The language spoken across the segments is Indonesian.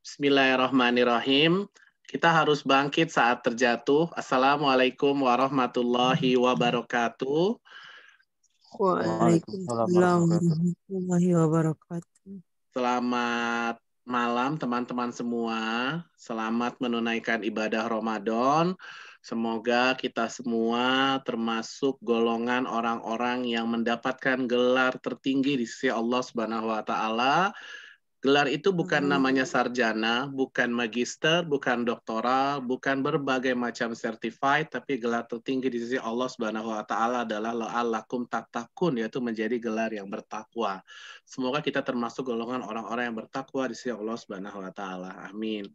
Bismillahirrahmanirrahim. Kita harus bangkit saat terjatuh. Assalamualaikum warahmatullahi wabarakatuh. Waalaikumsalam warahmatullahi wabarakatuh. Selamat malam teman-teman semua. Selamat menunaikan ibadah Ramadan. Semoga kita semua termasuk golongan orang-orang yang mendapatkan gelar tertinggi di sisi Allah Subhanahu wa taala. Gelar itu bukan namanya sarjana, bukan magister, bukan doktoral, bukan berbagai macam certified, tapi gelar tertinggi di sisi Allah Subhanahu wa taala adalah la'allakum tattaqun, yaitu menjadi gelar yang bertakwa. Semoga kita termasuk golongan orang-orang yang bertakwa di sisi Allah Subhanahu wa taala. Amin.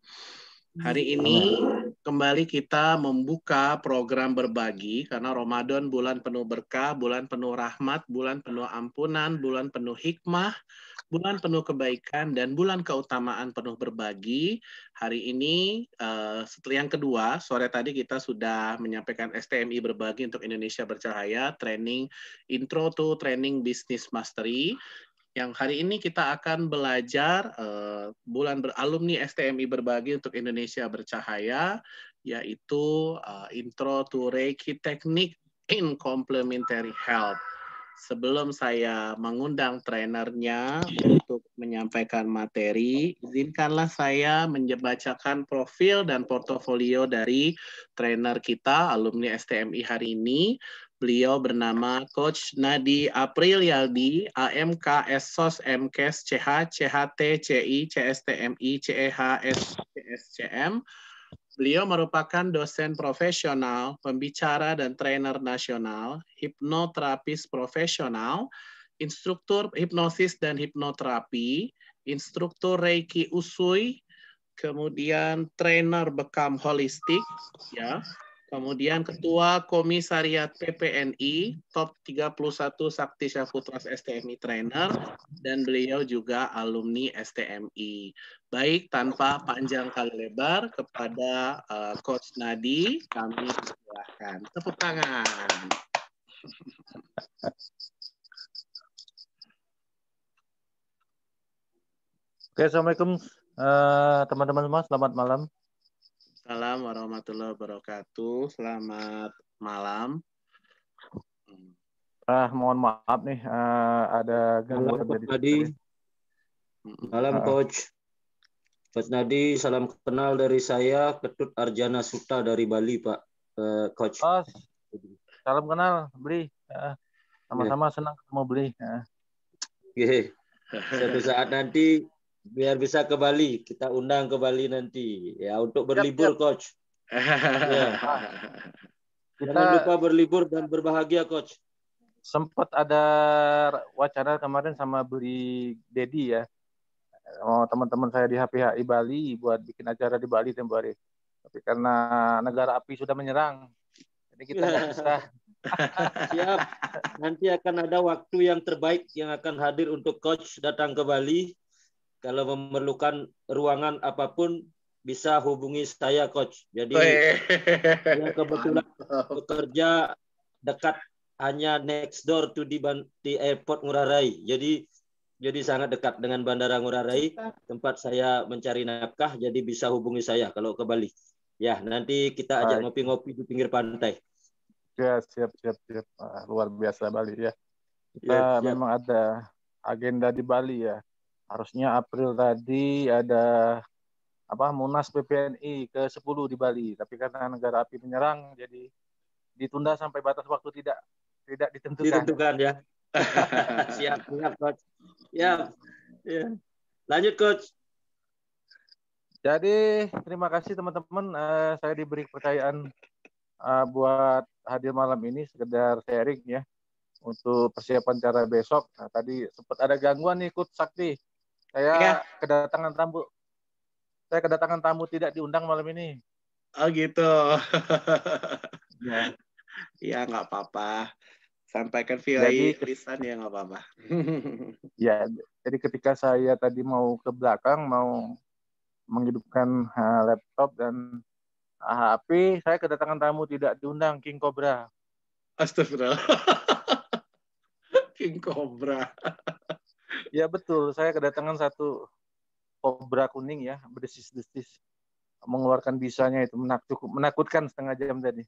Hari ini kembali kita membuka program berbagi karena Ramadan bulan penuh berkah, bulan penuh rahmat, bulan penuh ampunan, bulan penuh hikmah, bulan penuh kebaikan, dan bulan keutamaan penuh berbagi. Hari ini, setelah yang kedua, sore tadi kita sudah menyampaikan STMI berbagi untuk Indonesia Bercahaya, training Intro to Training Business Mastery. Yang hari ini kita akan belajar bulan beralumni STMI berbagi untuk Indonesia Bercahaya, yaitu Intro to Reiki Technique in Complementary Health. Sebelum saya mengundang trainernya untuk menyampaikan materi, izinkanlah saya membacakan profil dan portofolio dari trainer kita, alumni STMI hari ini. Beliau bernama Coach Nadi Aprilialdi, AMK SOS MKes CH CHT CI CSTMI CEH SCSCM. Beliau merupakan dosen profesional, pembicara dan trainer nasional, hipnoterapis profesional, instruktur hipnosis dan hipnoterapi, instruktur Reiki Usui, kemudian trainer bekam holistik, ya. Kemudian Ketua Komisariat PPNI, top 31 Sakti Syahputras STMI Trainer, dan beliau juga alumni STMI. Baik, tanpa panjang kali lebar, kepada Coach Nadi, kami persilahkan. Tepuk tangan. Oke, Assalamualaikum teman-teman semua, selamat malam. Assalamualaikum warahmatullahi wabarakatuh. Selamat malam. Mohon maaf nih, ada gangguan tadi. Malam Coach. Coach Nadi, salam kenal dari saya, Ketut Arjana Suta dari Bali, Pak Coach. Oh, salam kenal, Bli. Sama-sama senang ketemu Bli. Suatu saat nanti biar bisa ke Bali, kita undang ke Bali nanti ya untuk berlibur, Coach. Ya. Jangan lupa berlibur dan berbahagia, Coach. Sempat ada wacana kemarin sama Bli Dedi ya, teman-teman saya di HPHI Bali buat bikin acara di Bali tempoh hari. Tapi karena negara api sudah menyerang, jadi kita nggak bisa. Siap. Nanti akan ada waktu yang terbaik yang akan hadir untuk Coach datang ke Bali. Kalau memerlukan ruangan apapun, bisa hubungi saya, Coach. Jadi, saya kebetulan bekerja dekat, hanya next door to di airport Ngurah Rai. Jadi sangat dekat dengan Bandara Ngurah Rai, tempat saya mencari nafkah, jadi bisa hubungi saya kalau ke Bali. Ya, nanti kita ajak ngopi-ngopi di pinggir pantai. Ya, siap. Luar biasa Bali ya. Kita memang ada agenda di Bali ya. Harusnya April tadi ada Munas PPNI ke-10 di Bali, tapi karena negara api menyerang jadi ditunda sampai batas waktu tidak ditentukan ya. Siap Coach. Ya. Lanjut Coach. Jadi terima kasih teman-teman, saya diberi kepercayaan buat hadir malam ini, sekedar sharing ya untuk persiapan cara besok. Nah, tadi sempat ada gangguan nih Coach Sakti. Saya kedatangan tamu tidak diundang malam ini. Oh gitu. Ya. Ya nggak apa-apa. Sampaikan via lisan ya nggak apa-apa. Ya, jadi ketika saya tadi mau ke belakang mau menghidupkan laptop dan HP, saya kedatangan tamu tidak diundang, King Cobra. Astagfirullah. King Cobra. Ya betul, saya kedatangan satu kobra kuning ya, berdesis-desis mengeluarkan bisanya itu cukup menakutkan setengah jam tadi.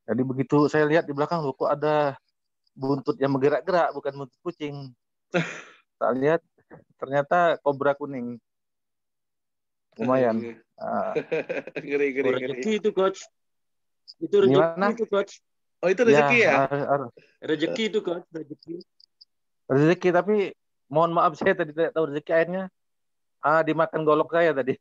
Jadi begitu saya lihat di belakang loh, kok ada buntut yang bergerak-gerak, bukan buntut kucing. Tak lihat ternyata kobra kuning. Lumayan. Ngeri. Rezeki itu coach. Itu rezeki itu coach. Oh itu rezeki ya? Rezeki itu coach, rezeki. Rezeki, tapi mohon maaf saya tadi tidak tahu rezeki, akhirnya dimakan golok saya tadi.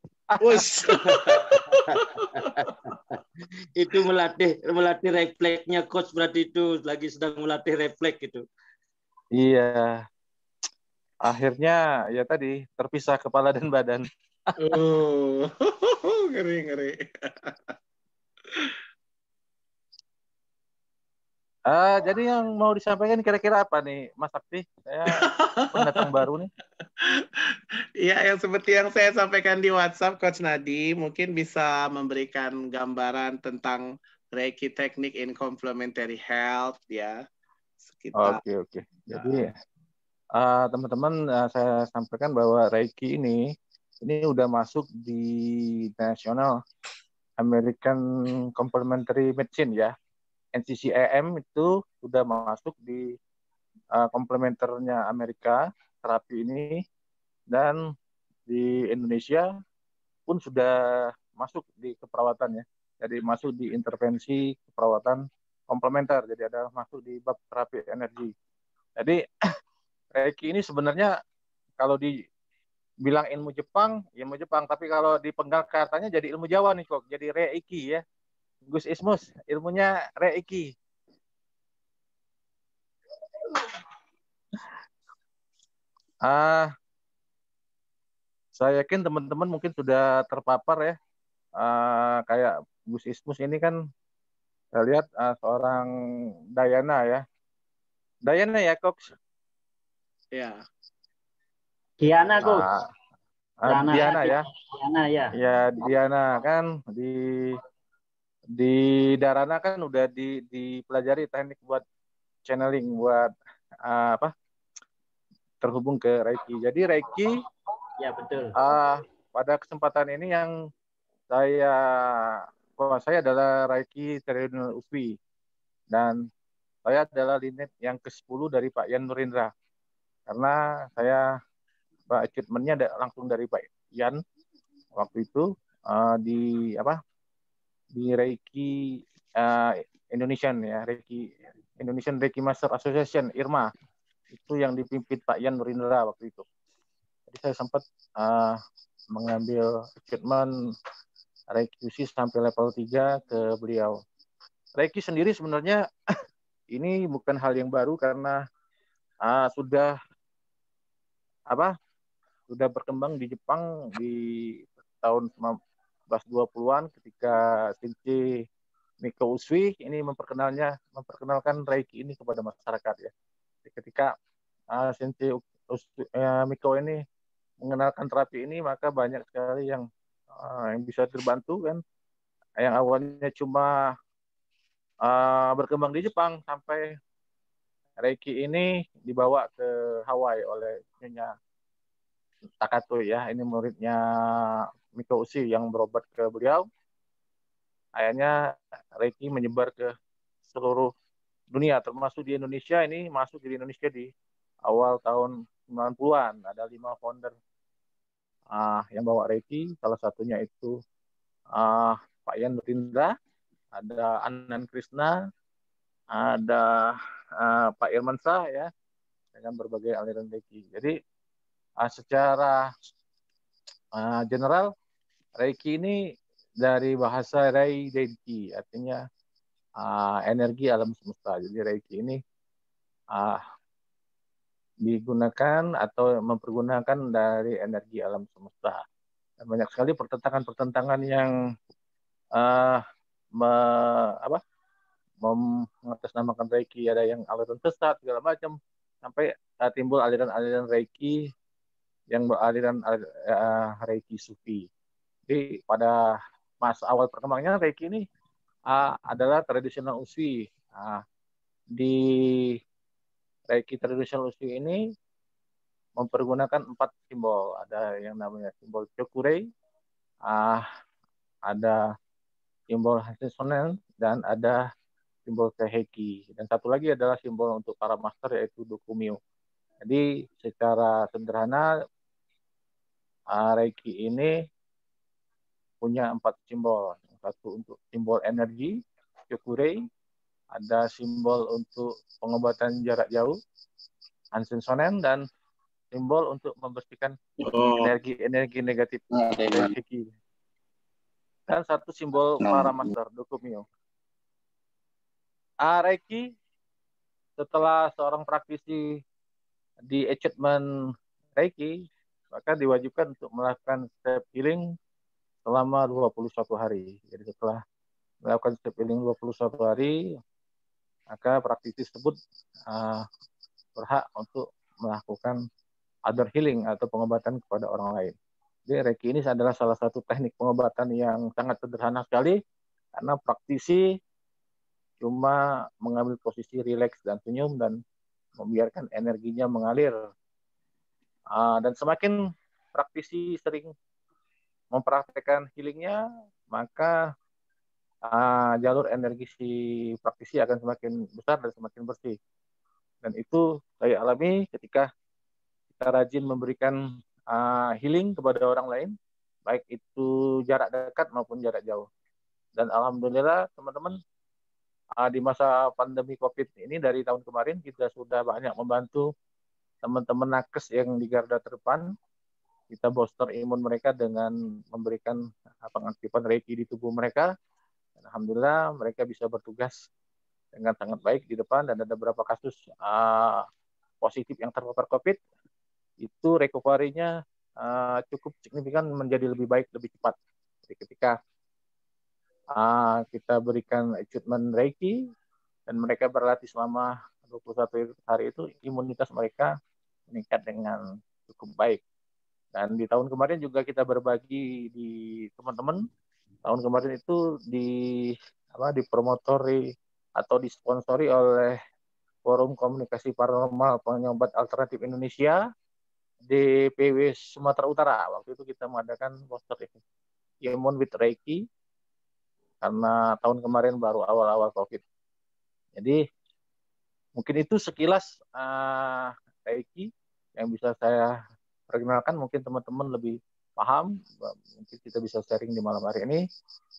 Itu melatih refleksnya coach, berarti itu lagi sedang melatih refleks itu. Iya. Akhirnya ya tadi terpisah kepala dan badan. Ngeri. Jadi yang mau disampaikan kira-kira apa nih, Mas Sakti? Saya pendatang baru nih. Iya, yang seperti yang saya sampaikan di WhatsApp, Coach Nadi mungkin bisa memberikan gambaran tentang Reiki Technique in Complementary Health ya. Oke. Jadi teman-teman, saya sampaikan bahwa Reiki ini udah masuk di National American Complementary Medicine ya. NCCAM itu sudah masuk di komplementernya Amerika terapi ini, dan di Indonesia pun sudah masuk di keperawatan ya. Jadi masuk di intervensi keperawatan komplementer. Jadi ada masuk di bab terapi energi. Jadi Reiki ini sebenarnya kalau dibilang ilmu Jepang, tapi kalau dipenggal katanya jadi ilmu Jawa nih kok. Jadi Reiki ya. Gus Ismus, ilmunya Reiki. Saya yakin teman-teman mungkin sudah terpapar ya. Kayak Gus Ismus ini kan saya lihat seorang Dayana ya. Dayana ya, Coach? Ya. Diana, Coach. Diana ya. Diana ya. Ya, Diana kan di Darana kan udah dipelajari teknik buat channeling, buat terhubung ke Reiki. Jadi Reiki ya betul. Pada kesempatan ini yang saya adalah Reiki Traditional UPI, dan saya adalah linet yang ke-10 dari Pak Yan Nurindra, karena saya achievementnya langsung dari Pak Yan waktu itu di Reiki Indonesian ya, Indonesian Reiki Master Association IRMA, itu yang dipimpin Pak Yan Nurindra waktu itu. Jadi saya sempat mengambil achievement Reiki UC sampai level 3 ke beliau. Reiki sendiri sebenarnya ini bukan hal yang baru, karena sudah berkembang di Jepang di tahun 1920-an ketika Shinji Miko Usui ini memperkenalkan Reiki ini kepada masyarakat ya. Ketika Shinji Miko ini mengenalkan terapi ini, maka banyak sekali yang bisa terbantu kan. Yang awalnya cuma berkembang di Jepang, sampai Reiki ini dibawa ke Hawaii oleh Nyonya Takato ya. Ini muridnya Miko Usui yang berobat ke beliau. Akhirnya Reiki menyebar ke seluruh dunia, termasuk di Indonesia. Ini masuk di Indonesia di awal tahun 90-an. Ada 5 founder yang bawa Reiki. Salah satunya itu Pak Yan Nurindra, ada Anand Krishna, ada Pak Irman Shah ya, dengan berbagai aliran Reiki. Jadi secara general Reiki ini dari bahasa Rei Denki, artinya energi alam semesta. Jadi Reiki ini digunakan atau mempergunakan dari energi alam semesta. Dan banyak sekali pertentangan yang mengatasnamakan Reiki, ada yang aliran sesat segala macam, sampai timbul aliran-aliran Reiki yang beraliran Reiki Sufi. Jadi pada masa awal perkembangannya Reiki ini adalah tradisional Usui. Di Reiki tradisional Usui ini mempergunakan 4 simbol. Ada yang namanya simbol Chokurei, ada simbol Hansesonen, dan ada simbol Seiheki. Dan satu lagi adalah simbol untuk para master, yaitu Dokumyo. Jadi secara sederhana Reiki ini punya 4 simbol. Satu untuk simbol energi, Chokurei, ada simbol untuk pengobatan jarak jauh, Hansen-sonen, dan simbol untuk membersihkan energi-energi negatif, Seiheki. Dan satu simbol para master, Dokumyo. Reiki, setelah seorang praktisi di achievement Reiki, maka diwajibkan untuk melakukan step healing selama 21 hari. Jadi setelah melakukan step healing 21 hari, maka praktisi tersebut berhak untuk melakukan other healing atau pengobatan kepada orang lain. Jadi Reiki ini adalah salah satu teknik pengobatan yang sangat sederhana sekali, karena praktisi cuma mengambil posisi rileks dan senyum dan membiarkan energinya mengalir. Dan semakin praktisi sering mempraktekkan healingnya, maka jalur energi si praktisi akan semakin besar dan semakin bersih. Dan itu saya alami ketika kita rajin memberikan healing kepada orang lain, baik itu jarak dekat maupun jarak jauh. Dan alhamdulillah teman-teman, di masa pandemi COVID ini dari tahun kemarin kita sudah banyak membantu teman-teman nakes yang di garda terdepan. Kita booster imun mereka dengan memberikan pengaktifan Reiki di tubuh mereka. Dan alhamdulillah mereka bisa bertugas dengan sangat baik di depan, dan ada beberapa kasus positif yang terpapar COVID. Itu recovery-nya cukup signifikan, menjadi lebih baik, lebih cepat. Jadi ketika kita berikan treatment Reiki dan mereka berlatih selama 21 hari itu, imunitas mereka meningkat dengan cukup baik. Dan di tahun kemarin juga kita berbagi di teman-teman. Tahun kemarin itu dipromotori atau disponsori oleh Forum Komunikasi Paranormal Penyobat Alternatif Indonesia DPW Sumatera Utara. Waktu itu kita mengadakan poster Imun with Reiki, karena tahun kemarin baru awal-awal COVID. Jadi mungkin itu sekilas Reiki yang bisa saya perkenalkan. Mungkin teman-teman lebih paham, mungkin kita bisa sharing di malam hari ini.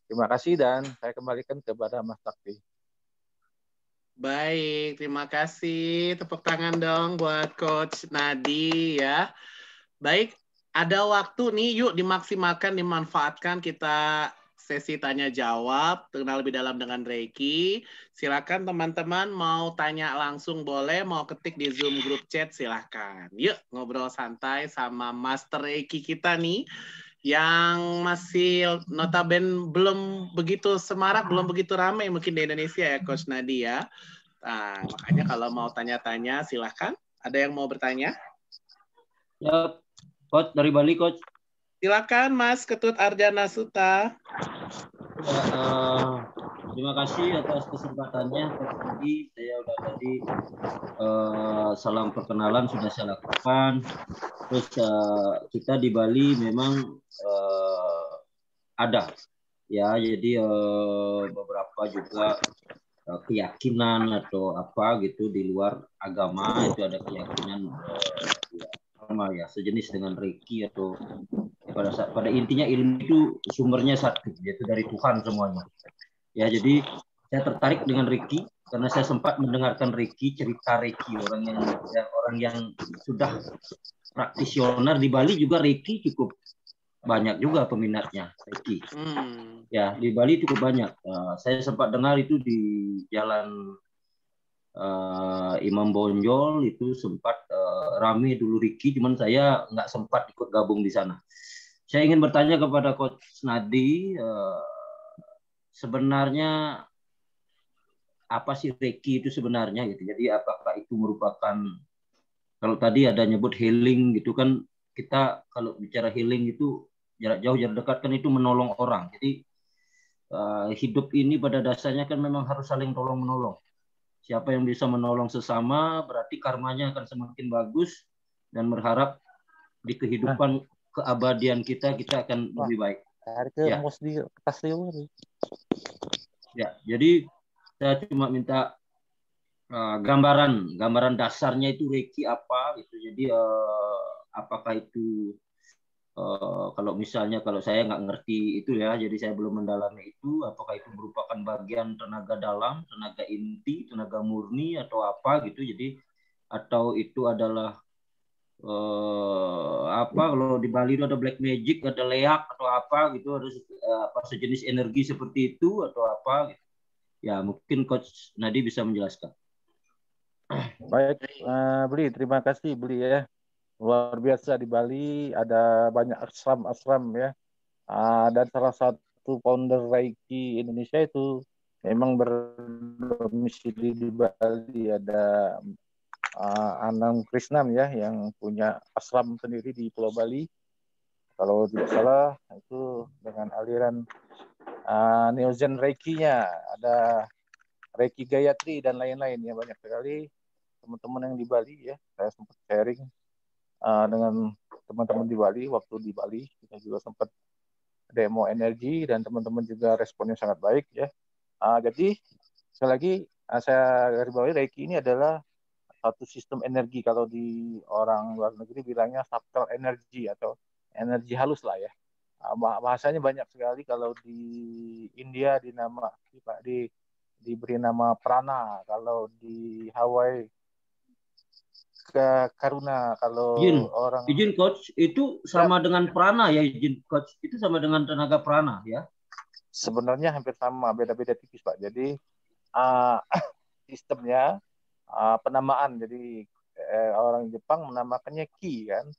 Terima kasih, dan saya kembalikan kepada Mas Sakti. Baik, terima kasih. Tepuk tangan dong buat Coach Nadi ya. Baik, ada waktu nih, yuk dimaksimalkan, dimanfaatkan kita sesi tanya jawab, kenal lebih dalam dengan Reiki. Silakan teman-teman mau tanya langsung boleh, mau ketik di Zoom grup chat silakan. Yuk ngobrol santai sama Master Reiki kita nih, yang masih notabene belum begitu semarak, belum begitu ramai mungkin di Indonesia ya Coach Nadi ya. Nah, makanya kalau mau tanya-tanya silahkan. Ada yang mau bertanya? Ya, Coach dari Bali, Coach. Silakan Mas Ketut Arjana Suta. Terima kasih atas kesempatannya, Coach Nadi. Saya udah tadi salam perkenalan sudah saya lakukan. Terus kita di Bali memang ada ya, jadi beberapa juga keyakinan atau apa gitu di luar agama itu ada keyakinan sama ya, sejenis dengan Reiki atau pada intinya ilmu itu sumbernya satu, yaitu dari Tuhan semuanya. Ya, jadi saya tertarik dengan Reiki karena saya sempat mendengarkan Reiki, cerita Reiki orang yang sudah praktisioner di Bali juga Reiki cukup banyak juga peminatnya Reiki. Ya, di Bali cukup banyak. Saya sempat dengar itu di Jalan Imam Bonjol itu sempat rame dulu Reiki, cuman saya nggak sempat ikut gabung di sana. Saya ingin bertanya kepada Coach Nadi, sebenarnya apa sih Reiki itu sebenarnya gitu. Jadi apakah itu merupakan, kalau tadi ada nyebut healing gitu kan, kita kalau bicara healing itu jarak jauh jarak dekat kan itu menolong orang. Jadi hidup ini pada dasarnya kan memang harus saling tolong menolong. Siapa yang bisa menolong sesama berarti karmanya akan semakin bagus dan berharap di kehidupan keabadian kita akan lebih baik. Tarik ke Ya. mus di kertas liur. Ya, jadi saya cuma minta gambaran dasarnya itu Reiki apa gitu. Jadi apakah itu kalau misalnya kalau saya nggak ngerti itu ya, jadi saya belum mendalami itu, apakah itu merupakan bagian tenaga dalam, tenaga inti, tenaga murni atau apa gitu. Jadi atau itu adalah apa kalau di Bali itu ada black magic, ada leak atau apa gitu, harus apa sejenis energi seperti itu atau apa gitu. Ya, mungkin Coach Nadi bisa menjelaskan. Baik, Beli, terima kasih Beli ya. Luar biasa di Bali, ada banyak ashram ya. Dan salah satu founder Reiki Indonesia itu memang berdomisili di Bali. Ada Anam Krisnan ya, yang punya ashram sendiri di Pulau Bali. Kalau tidak salah itu dengan aliran Neozen Reiki-nya, ada Reiki Gayatri dan lain-lain ya, banyak sekali teman-teman yang di Bali ya. Saya sempat sharing dengan teman-teman di Bali. Waktu di Bali kita juga sempat demo energi dan teman-teman juga responnya sangat baik ya. Jadi sekali lagi saya garis bawahi, Reiki ini adalah satu sistem energi. Kalau di orang luar negeri bilangnya subtle energy atau energi halus lah ya. Bahasanya banyak sekali. Kalau di India diberi nama prana, kalau di Hawaii ke karuna, kalau orang izin Coach, itu sama dengan prana ya, izin Coach, itu sama dengan tenaga prana ya? Sebenarnya hampir sama, beda-beda tipis Pak. Jadi sistemnya penamaan, jadi orang Jepang menamakannya ki kan,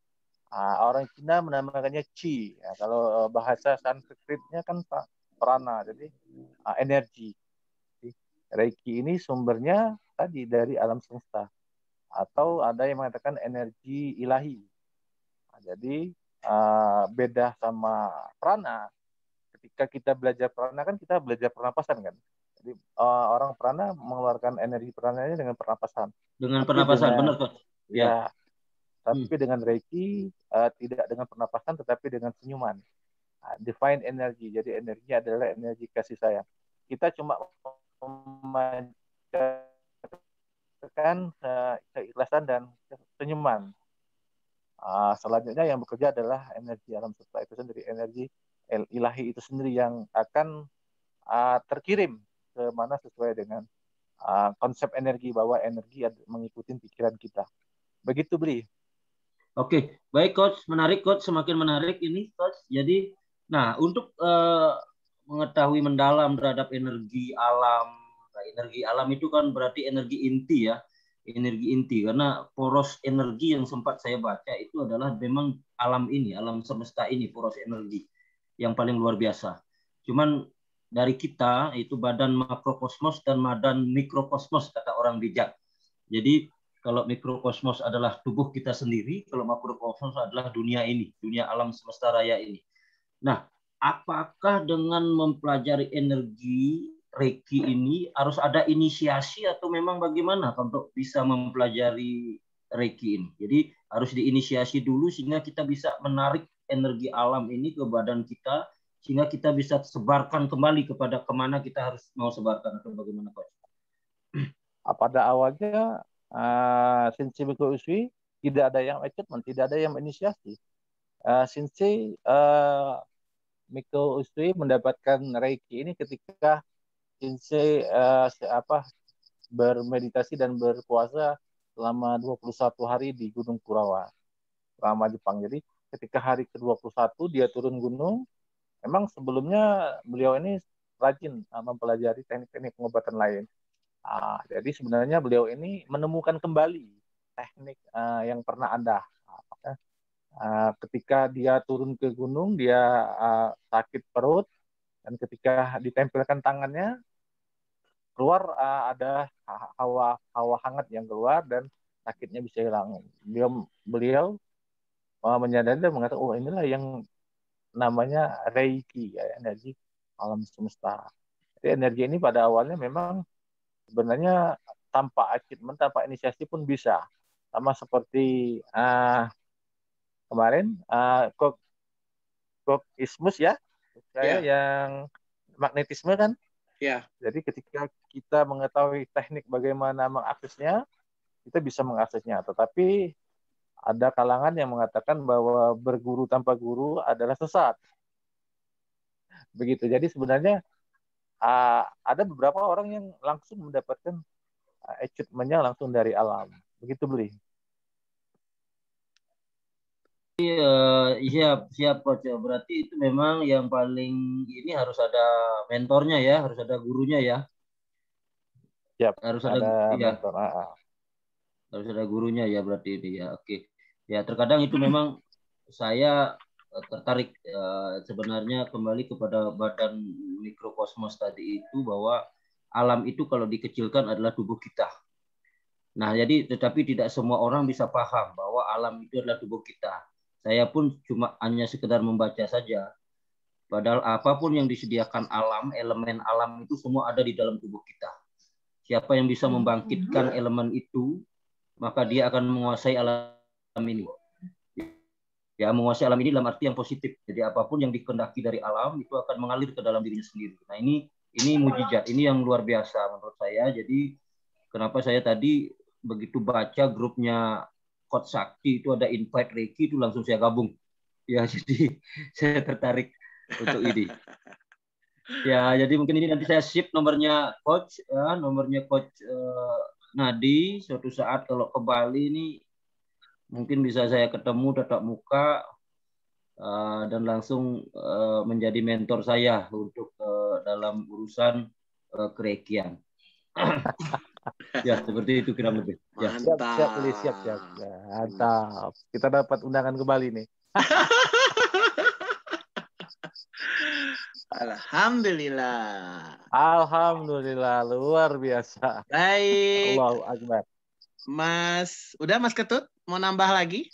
orang Cina menamakannya chi ya, kalau bahasa Sanskritnya kan prana, jadi energi. Jadi, Reiki ini sumbernya tadi dari alam semesta, atau ada yang mengatakan energi ilahi. Jadi beda sama prana. Ketika kita belajar prana kan kita belajar pernapasan kan. Jadi orang prana mengeluarkan energi prananya dengan pernapasan. Dengan pernapasan, benar Coach. Ya. Tapi dengan Reiki tidak dengan pernapasan, tetapi dengan senyuman. Divine energy. Jadi energinya adalah energi kasih sayang. Kita cuma memancarkan keikhlasan dan senyuman. Selanjutnya yang bekerja adalah energi alam semesta itu sendiri, energi ilahi itu sendiri yang akan terkirim ke mana sesuai dengan konsep energi, bahwa energi mengikuti pikiran kita. Begitu Beli. Oke, baik Coach, menarik Coach, semakin menarik ini Coach. Jadi, nah untuk mengetahui mendalam terhadap energi alam, nah, energi alam itu kan berarti energi inti ya, energi inti, karena poros energi yang sempat saya baca itu adalah memang alam ini, alam semesta ini poros energi yang paling luar biasa. Cuman dari kita itu badan makrokosmos dan badan mikrokosmos kata orang bijak. Jadi kalau mikrokosmos adalah tubuh kita sendiri, kalau makrokosmos adalah dunia ini, dunia alam semesta raya ini. Nah, apakah dengan mempelajari energi Reiki ini harus ada inisiasi atau memang bagaimana untuk bisa mempelajari Reiki ini? Jadi harus diinisiasi dulu sehingga kita bisa menarik energi alam ini ke badan kita, sehingga kita bisa sebarkan kembali kepada kemana kita harus mau sebarkan atau bagaimana Coach? Pada awalnya Sensei Miko Usui tidak ada yang achievement, tidak ada yang inisiasi. Sensei Miko Usui mendapatkan Reiki ini ketika Sensei bermeditasi dan berpuasa selama 21 hari di Gunung Kurawa, lama Jepang. Jadi ketika hari ke-21 dia turun gunung, memang sebelumnya beliau ini rajin mempelajari teknik-teknik pengobatan lain. Jadi sebenarnya beliau ini menemukan kembali teknik yang pernah ada. Ketika dia turun ke gunung, dia sakit perut, dan ketika ditempelkan tangannya, keluar ada hawa hangat yang keluar dan sakitnya bisa hilang. Beliau menyadari dan mengatakan, oh inilah yang namanya Reiki, ya, energi alam semesta. Jadi energi ini pada awalnya memang sebenarnya tanpa achievement, tanpa inisiasi pun bisa. sama seperti kemarin Koch-Ismus ya, saya yang magnetisme kan. Ya. Jadi ketika kita mengetahui teknik bagaimana mengaksesnya, kita bisa mengaksesnya. Tetapi ada kalangan yang mengatakan bahwa berguru tanpa guru adalah sesat. Begitu. Jadi sebenarnya ada beberapa orang yang langsung mendapatkan achievement-nya langsung dari alam. Begitu, Beli. Siap Coach. Berarti itu memang yang paling ini harus ada mentornya ya, harus ada gurunya ya. Siap. Harus ada ya, mentor. harus ada gurunya ya berarti ini ya. Oke. Ya terkadang itu memang saya tertarik sebenarnya kembali kepada badan mikrokosmos tadi itu, bahwa alam itu kalau dikecilkan adalah tubuh kita. Nah, jadi tetapi tidak semua orang bisa paham bahwa alam itu adalah tubuh kita. Saya pun cuma hanya sekedar membaca saja. Padahal apapun yang disediakan alam, elemen alam itu semua ada di dalam tubuh kita. Siapa yang bisa membangkitkan elemen itu, maka dia akan menguasai alam ini. Ya, menguasai alam ini dalam arti yang positif. Jadi apapun yang dikehendaki dari alam itu akan mengalir ke dalam dirinya sendiri. Nah, ini mujizat, ini yang luar biasa menurut saya. Jadi kenapa saya tadi begitu baca grupnya Coach Sakti itu ada invite Reiki, itu langsung saya gabung. Ya, jadi saya tertarik untuk ini. Ya, jadi mungkin ini nanti saya ship nomornya Coach, ya, nomornya Coach Nadi. Suatu saat kalau ke Bali ini mungkin bisa saya ketemu tatap muka dan langsung menjadi mentor saya untuk dalam urusan kerekian. Ya, seperti itu kira lebih. Ya. Siap, Beli, siap. Mantap. Kita dapat undangan ke Bali nih. Alhamdulillah, luar biasa. Baik. Allahu Akbar. Mas Ketut mau nambah lagi?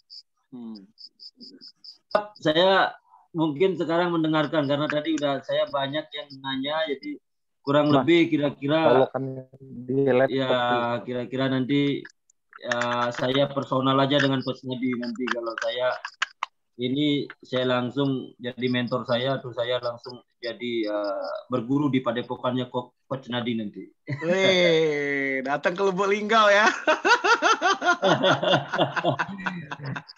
Saya mungkin sekarang mendengarkan karena tadi udah saya banyak yang nanya, jadi kurang lebih kira-kira ya kira-kira nanti saya personal aja dengan Coach Nadi. Nanti kalau saya langsung jadi mentor saya, atau saya langsung jadi berguru di padepokannya Coach Nadi nanti. Wih, datang ke Lubuk Linggau ya.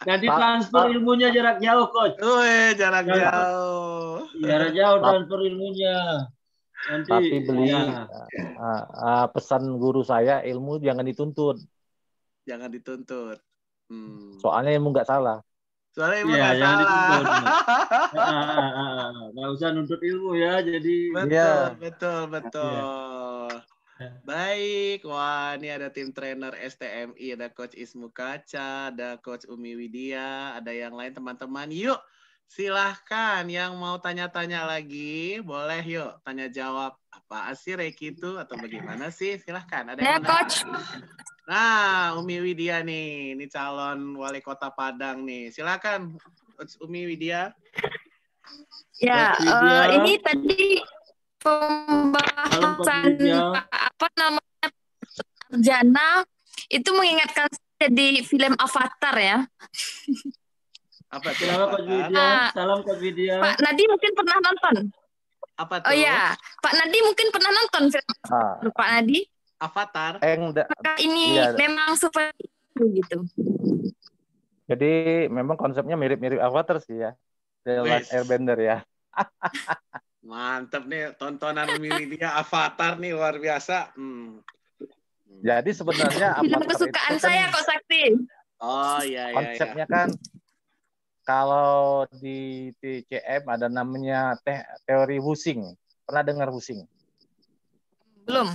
Nanti transfer ilmunya jarak jauh, Coach. Wih, jarak jauh. Jarak jauh transfer ilmunya. Nanti, tapi Beli pesan guru saya, ilmu jangan dituntut. Jangan dituntut. Soalnya ilmu nggak salah. Soalnya ilmu nggak salah. Nggak usah nuntut ilmu ya. Jadi betul. Baik, wah ini ada tim trainer STMI, ada Coach Ismu Kaca, ada Coach Umi Widya, ada yang lain teman-teman. Yuk, silahkan yang mau tanya-tanya lagi, boleh yuk tanya jawab. Apa sih Reiki itu atau bagaimana sih? Silahkan. Ada yang Coach. Nah, Umi Widya nih, ini calon wali kota Padang nih. Silahkan, Coach Umi Widya. Ya, ini tadi pembahasan apa namanya Jana itu mengingatkan saya di film Avatar ya. Apa tuh? Salam Coach Widya. Pak Nadi mungkin pernah nonton. Apa tuh? Oh ya, Pak Nadi mungkin pernah nonton film Pak Nadi. Avatar. Maka ini memang seperti itu gitu. Jadi memang konsepnya mirip-mirip Avatar sih ya. The Last Airbender ya. Mantap nih tontonan Umi Widya Avatar nih luar biasa. Jadi sebenarnya film kesukaan saya kok Sakti. Oh iya. Konsepnya kan kalau di TCM ada namanya teori Wusing. Pernah dengar Wusing? Belum.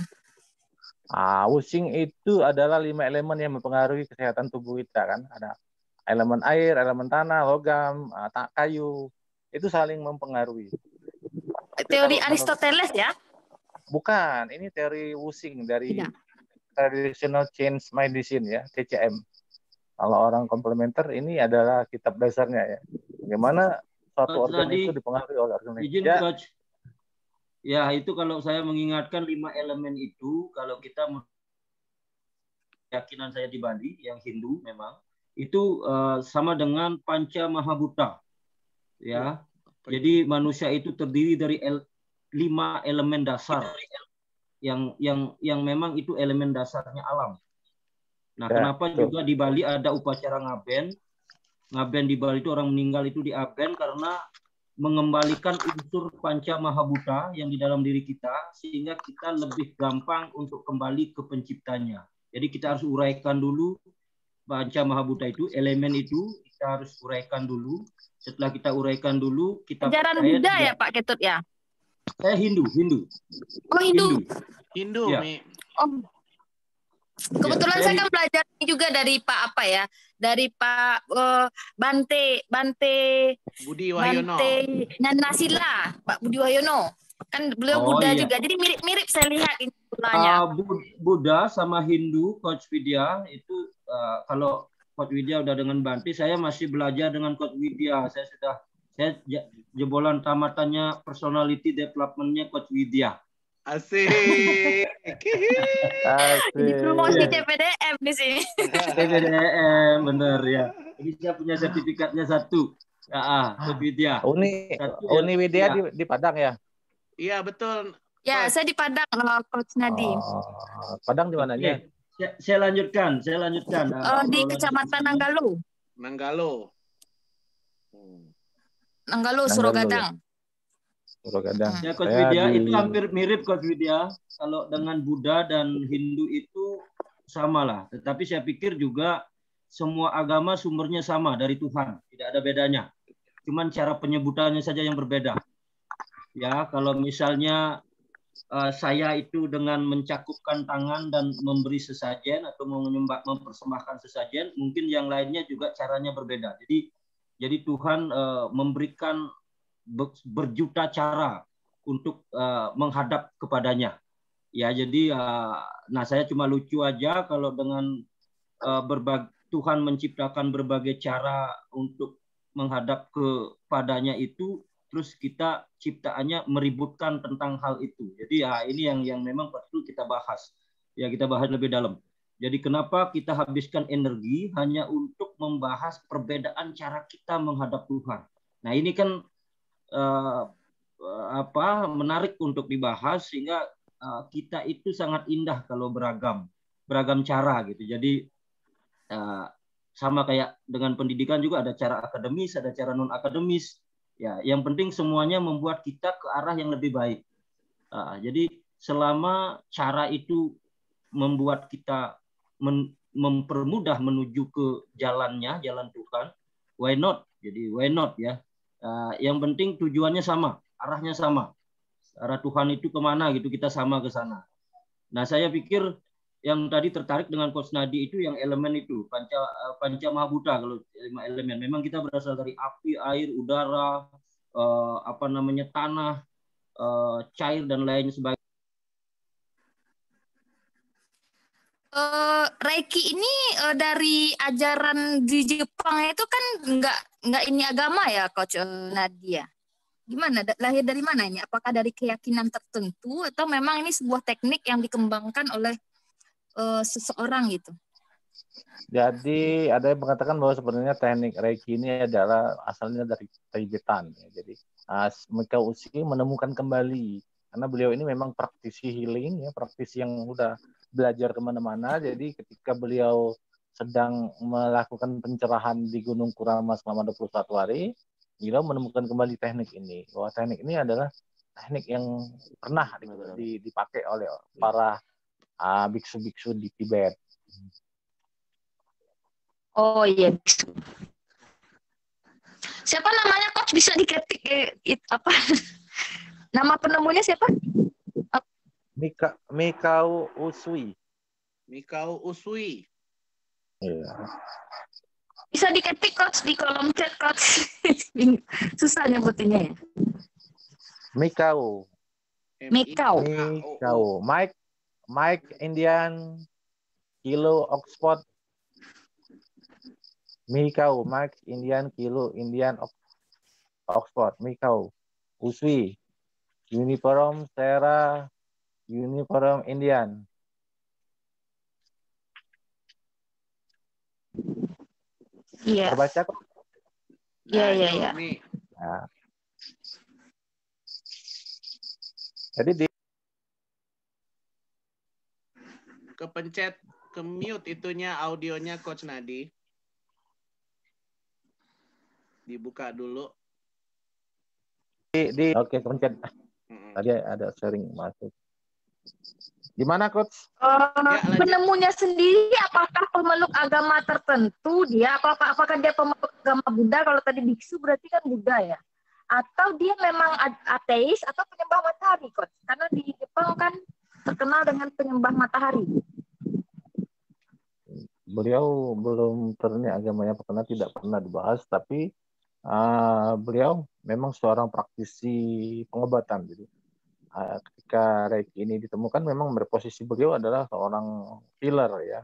Wusing itu adalah 5 elemen yang mempengaruhi kesehatan tubuh kita kan. Ada elemen air, elemen tanah, logam, kayu. Itu saling mempengaruhi. Teori Aristoteles ya? Bukan, ini teori Wusing dari Traditional Chinese Medicine ya, TCM. Kalau orang komplementer ini adalah kitab dasarnya ya. Bagaimana suatu organ itu dipengaruhi oleh organ lain. Izin Coach. Ya, itu kalau saya mengingatkan 5 elemen itu, kalau kita keyakinan saya di Bali, yang Hindu memang, itu sama dengan Panca Mahabhuta. Ya. Jadi manusia itu terdiri dari 5 elemen dasar yang memang itu elemen dasarnya alam. Nah, kenapa juga di Bali ada upacara ngaben? Ngaben di Bali itu orang meninggal itu diaben karena mengembalikan unsur Panca Mahabhuta yang di dalam diri kita sehingga kita lebih gampang untuk kembali ke penciptanya. Jadi kita harus uraikan dulu Panca Mahabhuta itu, elemen itu kita harus uraikan dulu. Setelah kita uraikan dulu, kita ajaran Buddha ya Pak Ketut ya? Saya Hindu. Oh Hindu. Hindu, Ya. Mi. Oh. Kebetulan Ya, saya kan belajar ini juga dari Pak apa ya? Dari Pak Bante Budi Wahyono. Nanasila, Pak Budi Wahyono. Kan beliau Oh, Buddha iya. juga. Jadi mirip-mirip saya lihat ini polanya. Buddha sama Hindu, Coach Widya itu kalau Coach Widya udah dengan Bante, saya masih belajar dengan Coach Widya. Saya jebolan tamatannya personality development-nya Coach Widya. Asik. Jadi promosi CPDM di sini. CPDM bener ya. Ini saya punya sertifikatnya 1. Coach Widya. Uni Widya di Padang ya? Iya, betul. Ya, saya di Padang, Coach Nadiem. Padang di mananya? Saya lanjutkan. Di Kecamatan Nanggalo. Nanggalo, Surogadang. Ya, Coach Widya itu hampir mirip Coach Widya. Kalau dengan Buddha dan Hindu itu sama lah. Tetapi saya pikir juga semua agama sumbernya sama dari Tuhan. Tidak ada bedanya. Cuman cara penyebutannya saja yang berbeda. Ya, kalau misalnya saya itu dengan mencakupkan tangan dan memberi sesajen atau mempersembahkan sesajen, mungkin yang lainnya juga caranya berbeda. Jadi Tuhan memberikan berjuta cara untuk menghadap kepadanya. Ya, jadi nah saya cuma lucu aja kalau dengan Tuhan menciptakan berbagai cara untuk menghadap kepadanya itu, terus kita ciptaannya meributkan tentang hal itu. Jadi ini yang memang perlu kita bahas. Ya, kita bahas lebih dalam. Jadi kenapa kita habiskan energi hanya untuk membahas perbedaan cara kita menghadap Tuhan. Nah, ini kan menarik untuk dibahas sehingga kita itu sangat indah kalau beragam cara gitu. Jadi sama kayak dengan pendidikan juga ada cara akademis, ada cara non akademis. Ya, yang penting semuanya membuat kita ke arah yang lebih baik. Jadi selama cara itu membuat kita mempermudah menuju ke jalan Tuhan, why not? Jadi why not ya? Yang penting tujuannya sama, arahnya sama. Arah Tuhan itu kemana gitu, kita sama ke sana. Nah, saya pikir yang tadi tertarik dengan Coach Nadi itu yang elemen itu, Panca Mahabhuta. Kalau 5 elemen, memang kita berasal dari api, air, udara, tanah, cair dan lain sebagainya. Reiki ini dari ajaran di Jepang itu kan nggak ini agama ya, Coach Nadia. Gimana? Lahir dari mana ini? Apakah dari keyakinan tertentu atau memang ini sebuah teknik yang dikembangkan oleh seseorang gitu? Jadi ada yang mengatakan bahwa sebenarnya teknik Reiki ini adalah asalnya dari Tibetan. Jadi Mikao Usui menemukan kembali karena beliau ini memang praktisi healing, ya, praktisi yang udah belajar kemana-mana. Jadi ketika beliau sedang melakukan pencerahan di Gunung Kurama selama 21 hari, beliau menemukan kembali teknik ini. Bahwa teknik ini adalah teknik yang pernah dipakai oleh para biksu-biksu di Tibet. Oh iya. Siapa namanya, Coach? Bisa diketik apa? Nama penemunya siapa? Mikao Usui. Mikao Usui. Iya. Bisa diketik, Coach, di kolom chat, Coach. Susah nyebutinnya ya. Mikao. Mike Indian Kilo Oxford. Mikao, Mike Indian Kilo Indian Oxford. Mikao Usui. Uniform Sarah Uniform Indian. Iya. Terbaca kok. Iya, iya, itu iya. Umi. Nah, jadi Kepencet ke mute itunya audionya Coach Nadi. Dibuka dulu. oke, kepencet. Tadi ada sering masuk. Gimana, Coach? Ya, lanjut. Penemunya sendiri apakah pemeluk agama tertentu dia? Apakah dia pemeluk agama Buddha? Kalau tadi biksu berarti kan Buddha ya? Atau dia memang ateis atau penyembah matahari, Coach? Karena di Jepang kan terkenal dengan penyembah matahari. Beliau belum terni agamanya karena tidak pernah dibahas, tapi beliau memang seorang praktisi pengobatan. Jadi ketika Reiki ini ditemukan, memang berposisi beliau adalah seorang healer ya.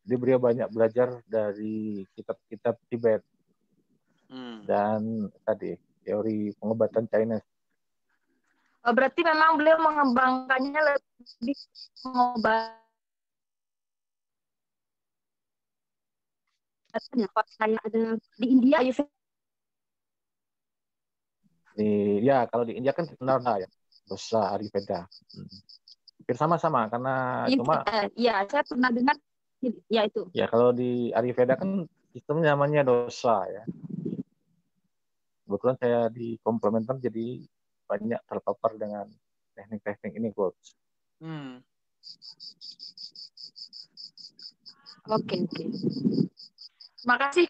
Jadi beliau banyak belajar dari kitab-kitab Tibet dan tadi teori pengobatan Chinese. Berarti memang beliau mengembangkannya lebih pengobatan. Saya ada di India Ya, kalau di India kan Narda ya, dosa Ayurveda. Hampir sama-sama karena cuma ya saya pernah dengar ya itu. ya kalau di Ayurveda kan sistemnya namanya dosa ya. Kebetulan saya di komplementer jadi banyak terpapar dengan teknik-teknik ini, Coach. Oke. Terima kasih.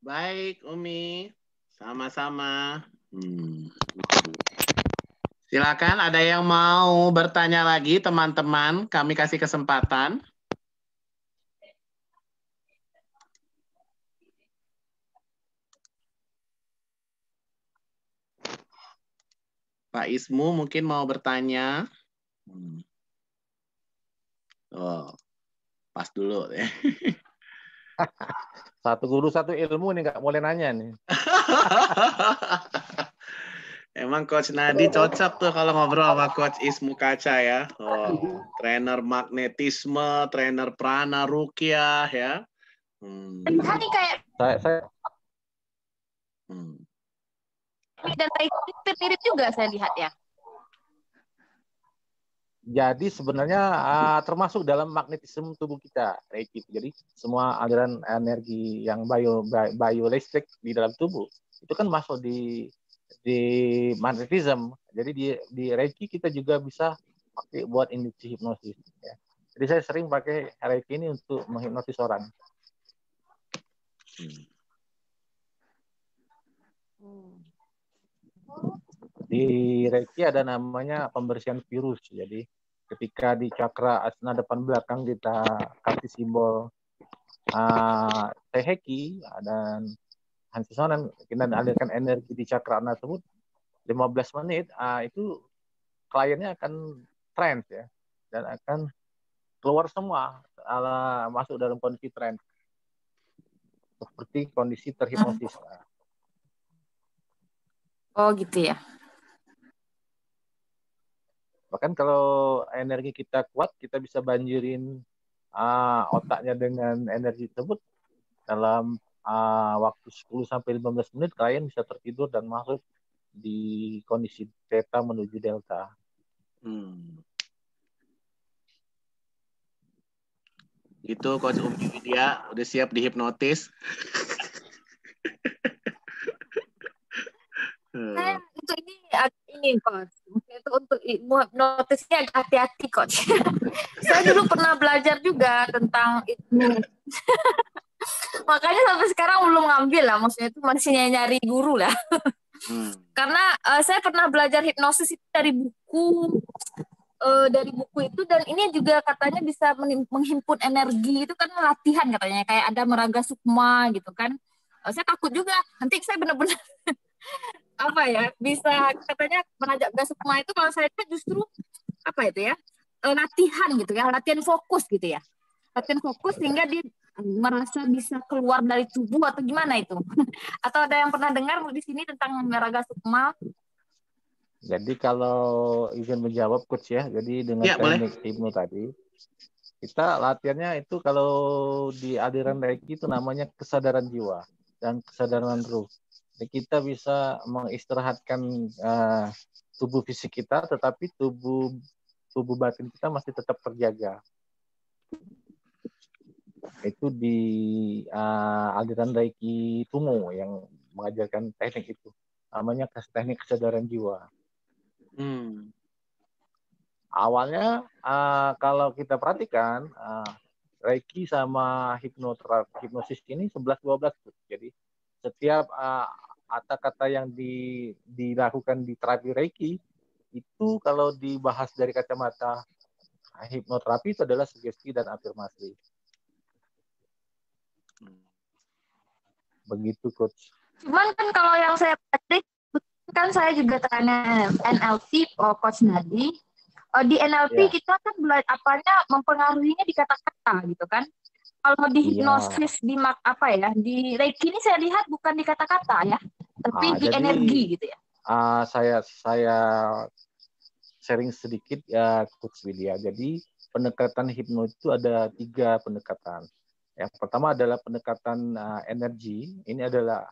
Baik, Umi. Sama-sama. Silakan, ada yang mau bertanya lagi, teman-teman? Kami kasih kesempatan. Pak Ismu mungkin mau bertanya. Oh, pas dulu. Satu guru satu ilmu nih, nggak boleh nanya nih. Emang Coach Nadi cocok tuh kalau ngobrol sama Coach Ismu Kaca ya. Oh, trainer magnetisme, trainer prana rukyah ya. Ini kayak Saya dan mirip juga saya lihat ya. Jadi sebenarnya termasuk dalam magnetisme tubuh kita, Reiki. Jadi semua aliran energi yang bioelektrik di dalam tubuh itu kan masuk di magnetisme. Jadi di Reiki kita juga bisa pakai buat induksi hipnosis. Ya. Jadi saya sering pakai Reiki ini untuk menghipnotis orang. Di Reiki ada namanya pembersihan virus. Jadi ketika di cakra asna depan belakang kita kasih simbol Teiheki dan Hansisonan, kita alirkan energi di cakra asna tersebut 15 menit, itu kliennya akan trance ya, dan akan keluar semua, masuk dalam kondisi trance seperti kondisi terhipnosis. Oh gitu ya. Bahkan kalau energi kita kuat, kita bisa banjirin otaknya dengan energi tersebut. Dalam waktu 10-15 menit, klien bisa tertidur dan masuk di kondisi theta menuju delta. Itu Coach Umi Widya udah siap dihipnotis. Untuk ini Coach. Itu untuk hipnotisnya hati-hati Coach. Saya dulu pernah belajar juga tentang itu. Makanya sampai sekarang belum ngambil lah, maksudnya itu masih nyari guru lah. Karena saya pernah belajar hipnosis itu dari buku itu, dan ini juga katanya bisa menghimpun energi, itu kan latihan katanya, kayak ada meraga sukma gitu kan. Saya takut juga nanti saya benar-benar apa ya, bisa katanya meraga sukma itu kalau saya justru apa itu ya, latihan gitu ya, latihan fokus gitu ya, latihan fokus sehingga dia merasa bisa keluar dari tubuh atau gimana itu. Atau ada yang pernah dengar di sini tentang meraga sukma? Jadi kalau izin menjawab Coach ya, jadi dengan teknik hipno tadi, Kita latihannya itu kalau di aliran Reiki itu namanya kesadaran jiwa dan kesadaran ruh. Jadi kita bisa mengistirahatkan tubuh fisik kita, tetapi tubuh batin kita masih tetap terjaga. Itu di aliran Reiki Tumo yang mengajarkan teknik itu. Namanya teknik kesadaran jiwa. Awalnya kalau kita perhatikan Reiki sama hipnosis ini 11-12. Jadi setiap kata-kata yang dilakukan di terapi Reiki itu kalau dibahas dari kacamata hipnoterapi itu adalah sugesti dan afirmasi. Begitu, Coach. Cuman kan kalau yang saya praktik, kan saya juga tanya NLP, Coach Nadi. Di NLP kita kan mempengaruhinya di kata-kata gitu kan. Kalau di hipnosis di Reiki ini saya lihat bukan di kata-kata ya, tapi di energi gitu ya. Saya sharing sedikit ya, Coach Widya. Jadi pendekatan hipno itu ada 3 pendekatan. Yang pertama adalah pendekatan energi. Ini adalah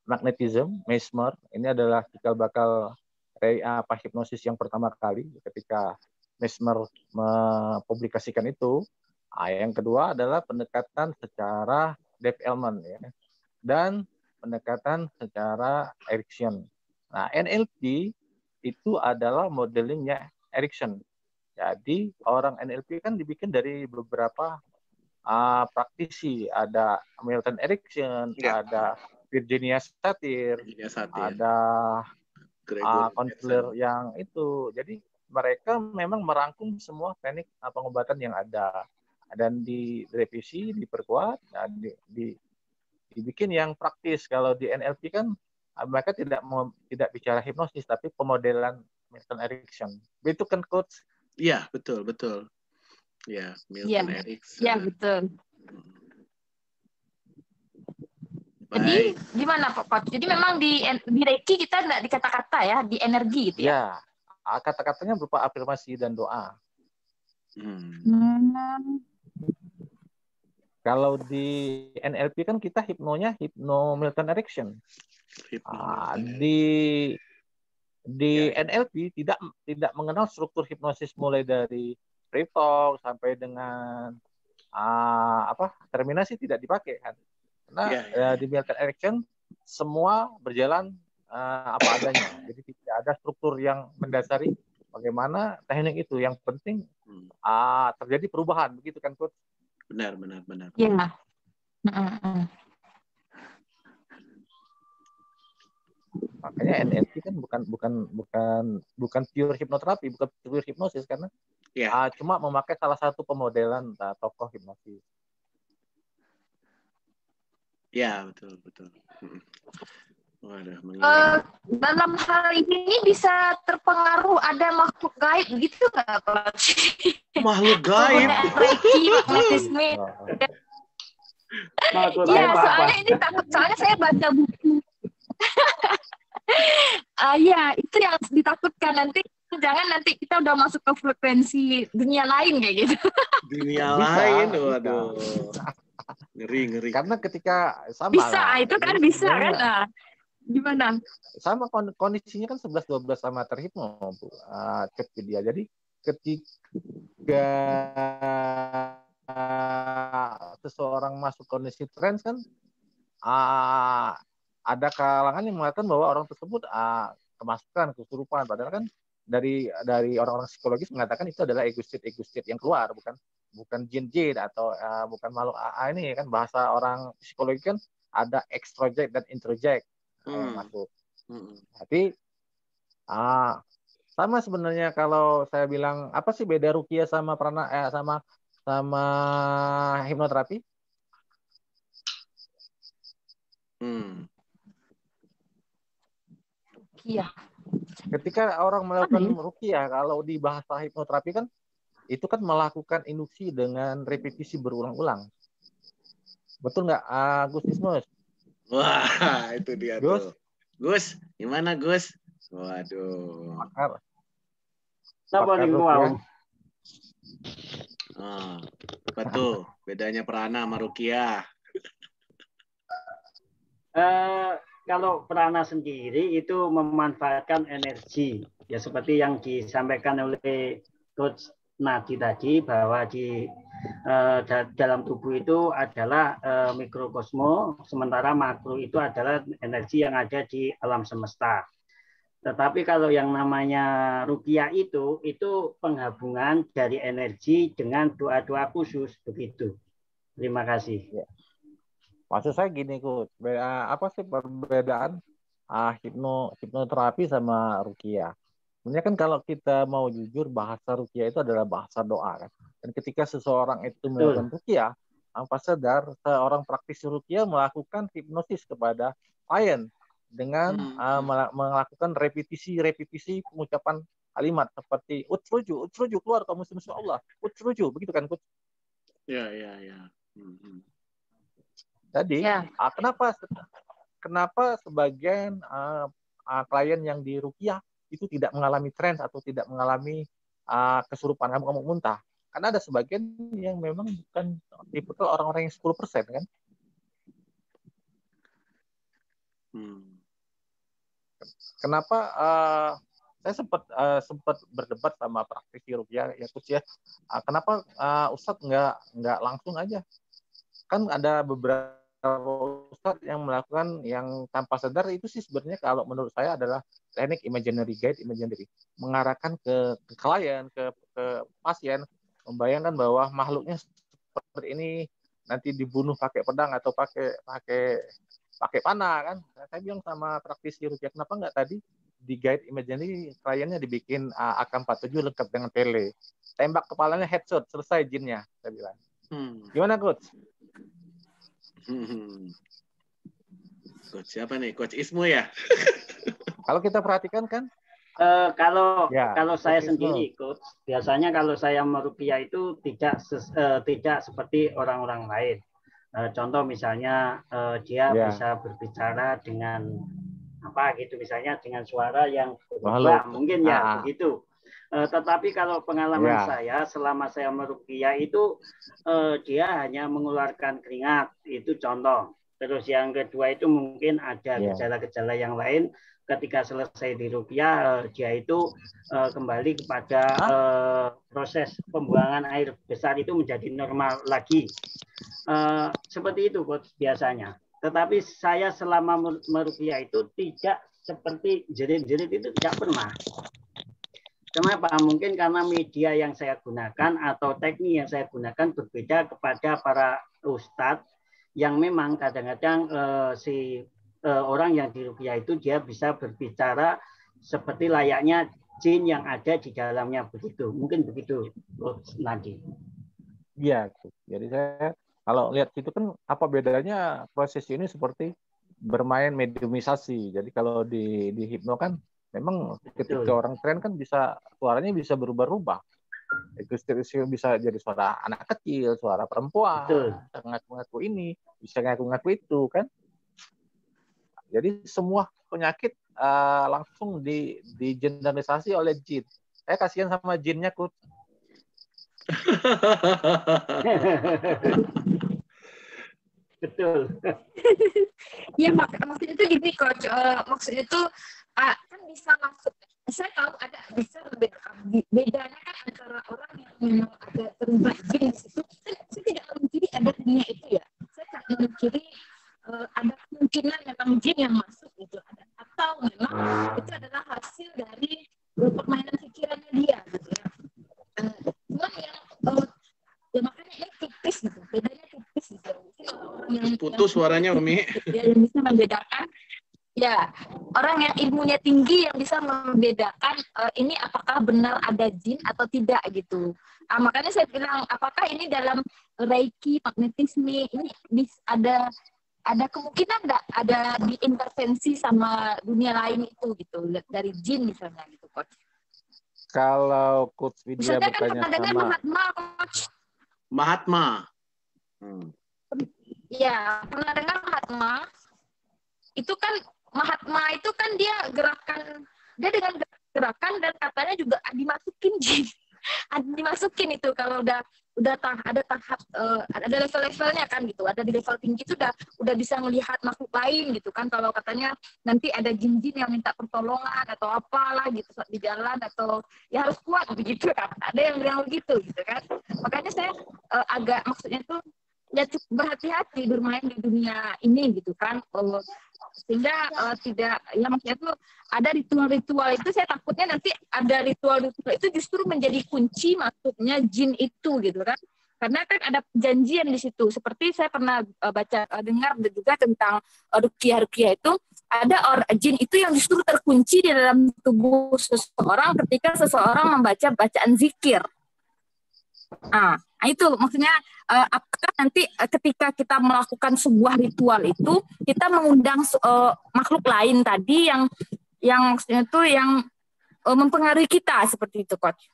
magnetism, mesmer. Ini adalah cikal bakal hipnosis yang pertama kali ketika Mesmer mempublikasikan itu. Yang kedua adalah pendekatan secara Dave Elman ya, dan pendekatan secara Erikson. Nah, NLP itu adalah modelingnya Erikson. Jadi orang NLP kan dibikin dari beberapa praktisi. Ada Milton Erickson, ada Virginia Satir, ada konselor yang itu. Jadi mereka memang merangkum semua teknik pengobatan yang ada dan direvisi, diperkuat, dibikin yang praktis. Kalau di NLP kan mereka tidak bicara hipnosis tapi pemodelan Milton Erickson. Itu kan, Coach? Iya, betul. Ya, Milton Erickson. Iya, betul. Jadi gimana Pak Coach? Jadi memang di Reiki kita tidak di kata-kata ya, di energi gitu ya? Ya, kata-katanya berupa afirmasi dan doa. Kalau di NLP kan kita hipno Milton Erickson. Di NLP tidak mengenal struktur hipnosis mulai dari free talk sampai dengan terminasi tidak dipakai kan. Karena di Milton Erickson semua berjalan apa adanya. Jadi tidak ada struktur yang mendasari bagaimana teknik itu. Yang penting terjadi perubahan, begitu kan, Coach? Benar. Iya. Makanya NLP kan bukan pure hipnoterapi, bukan pure hipnosis karena cuma memakai salah satu pemodelan tokoh hipnosis. Ya, betul. Waduh, dalam hal ini bisa terpengaruh ada makhluk gaib gitu nggak, Coach? Makhluk gaib? Reiki, hipnotisme. Iya, soalnya ini soalnya saya baca buku. Iya, itu yang ditakutkan nanti. Jangan nanti kita udah masuk ke frekuensi dunia lain kayak gitu. Dunia lain, waduh. Ngeri. Karena ketika sama bisa itu kan bisa kan, gimana? Sama kondisinya kan 11-12 sama terhipno, Bu. Cek dia. Jadi ketika seseorang masuk kondisi trance kan ada kalangan yang mengatakan bahwa orang tersebut kemasukan, kesurupan, padahal kan dari orang-orang psikologis mengatakan itu adalah ego state yang keluar, bukan jin atau bukan makhluk ini kan, bahasa orang psikologi kan ada extroject dan introject yang masuk. Tapi sama sebenarnya kalau saya bilang apa sih beda ruqyah sama sama hipnoterapi? Iya. Ketika orang melakukan ruqyah, kalau di bahasa hipnoterapi kan itu kan melakukan induksi dengan repetisi berulang-ulang. Betul nggak, Gus Ismus? Wah, itu dia tuh. Gus, gimana Gus? Waduh. Apa nih mau? Apa tuh bedanya Prana sama Rukiah? Kalau Prana sendiri itu memanfaatkan energi, ya seperti yang disampaikan oleh Coach Nadi tadi, bahwa di dalam tubuh itu adalah mikrokosmo, sementara makro itu adalah energi yang ada di alam semesta. Tetapi kalau yang namanya rukiah itu penggabungan dari energi dengan doa-doa khusus, begitu. Terima kasih. Ya. Maksud saya gini, Coach, apa sih perbedaan hipnoterapi sama rukiah? Sebenarnya kan kalau kita mau jujur, bahasa rukiah itu adalah bahasa doa, kan? Dan ketika seseorang itu melakukan rukiah, tanpa sadar seorang praktisi rukiah melakukan hipnosis kepada klien dengan melakukan repetisi pengucapan kalimat seperti utsruju keluar kamu musuh Allah, utsruju, begitu kan, Coach? Ya. Jadi kenapa sebagian klien yang di rukiah itu tidak mengalami trans atau tidak mengalami kesurupan kamu muntah? Karena ada sebagian yang memang bukan tipikal orang-orang yang 10%, kan? Kenapa saya sempat berdebat sama praktisi rukiah ya, Coach, ya. Kenapa Ustadz nggak langsung aja? Kan ada beberapa Ustadz yang melakukan yang tanpa sadar itu sih sebenarnya kalau menurut saya adalah teknik imaginary guide, mengarahkan ke klien, ke pasien, membayangkan bahwa makhluknya seperti ini nanti dibunuh pakai pedang atau pakai panah, kan? Saya bilang sama praktisi rukiah, kenapa nggak tadi di guide imaginary kliennya dibikin AK-47 lengkap dengan tele, tembak kepalanya headshot, selesai jinnya, saya bilang. Gimana, Coach? Coach siapa nih? Coach Ismu ya? Kalau kita perhatikan kan, kalau saya sendiri, Coach, biasanya kalau saya merukiah itu tidak seperti orang-orang lain. Contoh misalnya dia bisa berbicara dengan apa gitu, misalnya dengan suara yang berubah, mungkin ya begitu. Tetapi kalau pengalaman saya selama saya merukiah itu dia hanya mengeluarkan keringat, itu contoh. Terus yang kedua itu mungkin ada gejala-gejala yang lain. Ketika selesai di rukiah, dia itu kembali kepada proses pembuangan air besar itu menjadi normal lagi. Seperti itu, Coach, biasanya. Tetapi saya selama merukiah itu tidak seperti jerit-jerit, itu tidak pernah. Kenapa? Mungkin karena media yang saya gunakan atau teknik yang saya gunakan berbeda kepada para ustadz yang memang kadang-kadang orang yang di rukiah itu dia bisa berbicara seperti layaknya jin yang ada di dalamnya, begitu. Mungkin begitu, Nadi. Iya, jadi saya kalau lihat itu kan apa bedanya proses ini seperti bermain mediumisasi. Jadi kalau di hipno kan memang ketika orang tren kan bisa suaranya bisa berubah-ubah. Itu bisa jadi suara anak kecil, suara perempuan, bisa ngaku-ngaku ini, bisa ngaku-ngaku itu, kan. Jadi semua penyakit langsung digeneralisasi oleh jin. Saya kasihan sama jinnya, Coach. Betul. Ya maksudnya itu gini, Coach. Maksudnya itu kan bisa masuk. Saya tahu ada bisa bedanya kan antara orang yang memang ada terlibat jin itu. Saya tidak memungkiri ada dunia itu ya. Saya tidak memungkiri ada kemungkinan memang jin yang masuk gitu. Atau memang itu adalah hasil dari permainan pikirannya dia gitu ya. Cuman ya makanya ini tipis gitu. Bedanya tipis gitu. Orang yang putus suaranya, Umi. Dia yang bisa membedakan. Ya, orang yang ilmunya tinggi yang bisa membedakan ini apakah benar ada jin atau tidak gitu. Makanya saya bilang, apakah ini dalam reiki, magnetisme ini ada kemungkinan nggak ada diintervensi sama dunia lain itu gitu, dari jin misalnya gitu, Coach. Kalau Coach Widya bertanya kan sama Mahatma, Coach. Mahatma. Ya, pernah dengar Mahatma? Itu kan Mahatma itu kan dia dengan gerakan dan katanya juga dimasukin jin. Dimasukin itu kalau udah ada tahap ada level-levelnya kan gitu. Ada di level tinggi itu udah bisa melihat makhluk lain gitu kan. Kalau katanya nanti ada jin-jin yang minta pertolongan atau apalah gitu saat di jalan, atau ya harus kuat begitu kan. Ada yang bilang begitu gitu kan. Makanya saya agak maksudnya tuh ya cukup berhati-hati bermain di dunia ini gitu kan, sehingga tidak, ya maksudnya tuh ada ritual-ritual itu, saya takutnya nanti ada ritual-ritual itu justru menjadi kunci masuknya jin itu gitu kan, karena kan ada perjanjian di situ. Seperti saya pernah baca dengar juga tentang ruqyah itu, ada jin itu yang justru terkunci di dalam tubuh seseorang ketika seseorang membaca bacaan zikir. Nah, itu maksudnya apakah nanti ketika kita melakukan sebuah ritual itu kita mengundang makhluk lain tadi yang maksudnya itu yang mempengaruhi kita seperti itu, Coach.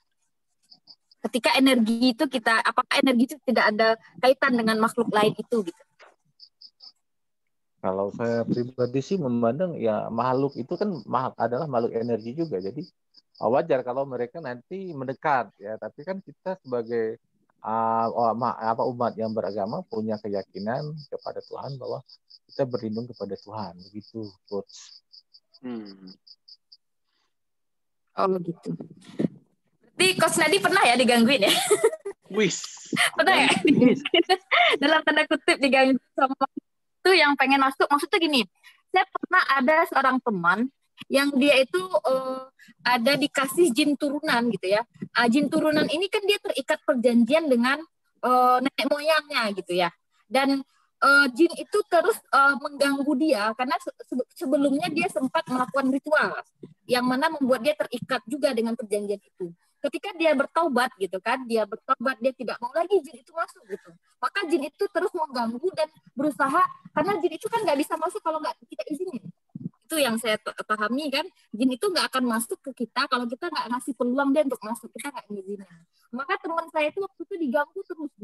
Ketika energi itu apakah energi itu tidak ada kaitan dengan makhluk lain itu gitu? Kalau saya pribadi sih memandang ya makhluk itu kan adalah makhluk energi juga, jadi wajar kalau mereka nanti mendekat ya, tapi kan kita sebagai umat yang beragama punya keyakinan kepada Tuhan bahwa kita berlindung kepada Tuhan, begitu, Coach. Oh gitu. Berarti Coach Nadi pernah ya digangguin ya? Wis. Pernah ya? Dalam tanda kutip digangguin sama itu yang pengen masuk. Maksudnya gini, saya pernah ada seorang teman yang dia itu ada dikasih jin turunan gitu ya. Jin turunan ini kan dia terikat perjanjian dengan nenek moyangnya gitu ya. Dan jin itu terus mengganggu dia karena sebelumnya dia sempat melakukan ritual yang mana membuat dia terikat juga dengan perjanjian itu. Ketika dia bertaubat gitu kan, dia tidak mau lagi jin itu masuk gitu. Maka jin itu terus mengganggu dan berusaha, karena jin itu kan nggak bisa masuk kalau nggak kita izinin. Itu yang saya pahami kan, jin itu nggak akan masuk ke kita kalau kita nggak ngasih peluang dia untuk masuk, kita nggak ngizinin. Maka teman saya itu waktu itu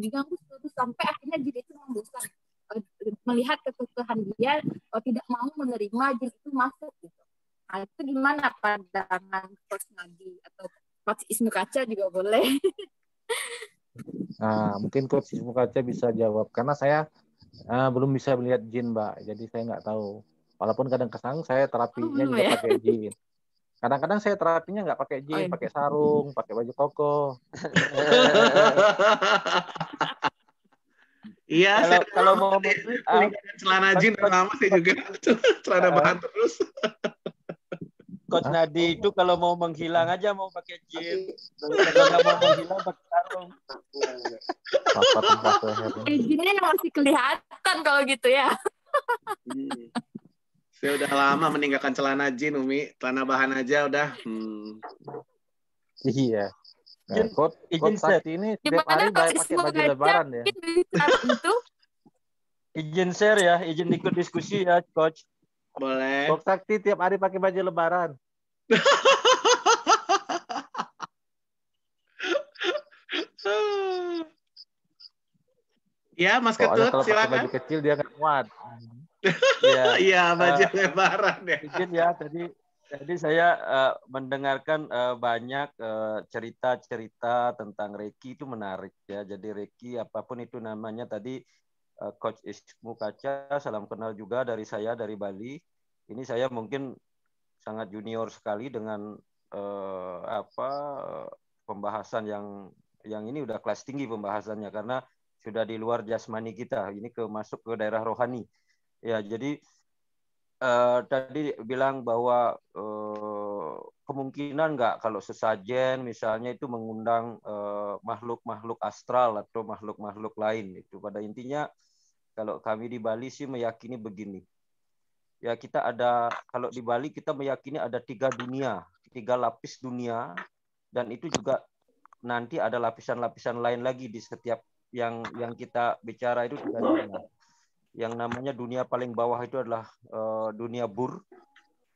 diganggu terus sampai akhirnya jin itu membosan melihat kekerasan dia, tidak mau menerima jin itu masuk gitu. Nah, itu gimana pandangan Coach Nadi atau Coach Isnu Kaca juga boleh? Nah, mungkin Coach Isnu Kaca bisa jawab karena saya belum bisa melihat jin, Mbak, jadi saya nggak tahu. Walaupun kadang-kadang saya terapinya juga ya? Pakai jin. Kadang-kadang saya terapinya nggak pakai jin, pakai sarung, pakai baju koko. Iya, kalau mau celana jin lama saya juga celana bahan terus. Coach Nadi itu kalau mau menghilang aja mau pakai jin, kalau nggak mau menghilang pakai sarung. Jinnya masih kelihatan kalau gitu ya. Saya udah lama meninggalkan celana jin, Umi. Celana bahan aja udah. Iya. Nah, Coach Sakti ini tiap hari pakai baju lebaran ya. Izin share ya, izin ikut diskusi ya, Coach. Boleh. Coach Sakti tiap hari pakai baju lebaran. Ya, Mas Ketut, kalau silakan. pakai baju kecil dia nggak muat. Iya, baju lebaran ya. Izin ya, tadi saya mendengarkan banyak cerita-cerita tentang Reiki, itu menarik ya. Jadi Reiki apapun itu namanya tadi, Coach Isnu Kaca, salam kenal juga dari saya dari Bali. Ini saya mungkin sangat junior sekali dengan pembahasan yang ini udah kelas tinggi pembahasannya karena sudah di luar jasmani kita. Ini masuk ke daerah rohani. Ya, jadi tadi bilang bahwa kemungkinan nggak kalau sesajen misalnya itu mengundang makhluk-makhluk astral atau makhluk-makhluk lain. Itu pada intinya kalau kami di Bali sih meyakini begini. Ya, kita ada, kalau di Bali kita meyakini ada 3 dunia, 3 lapis dunia, dan itu juga nanti ada lapisan-lapisan lain lagi di setiap yang kita bicara itu 3 dunia. Yang namanya dunia paling bawah itu adalah dunia bur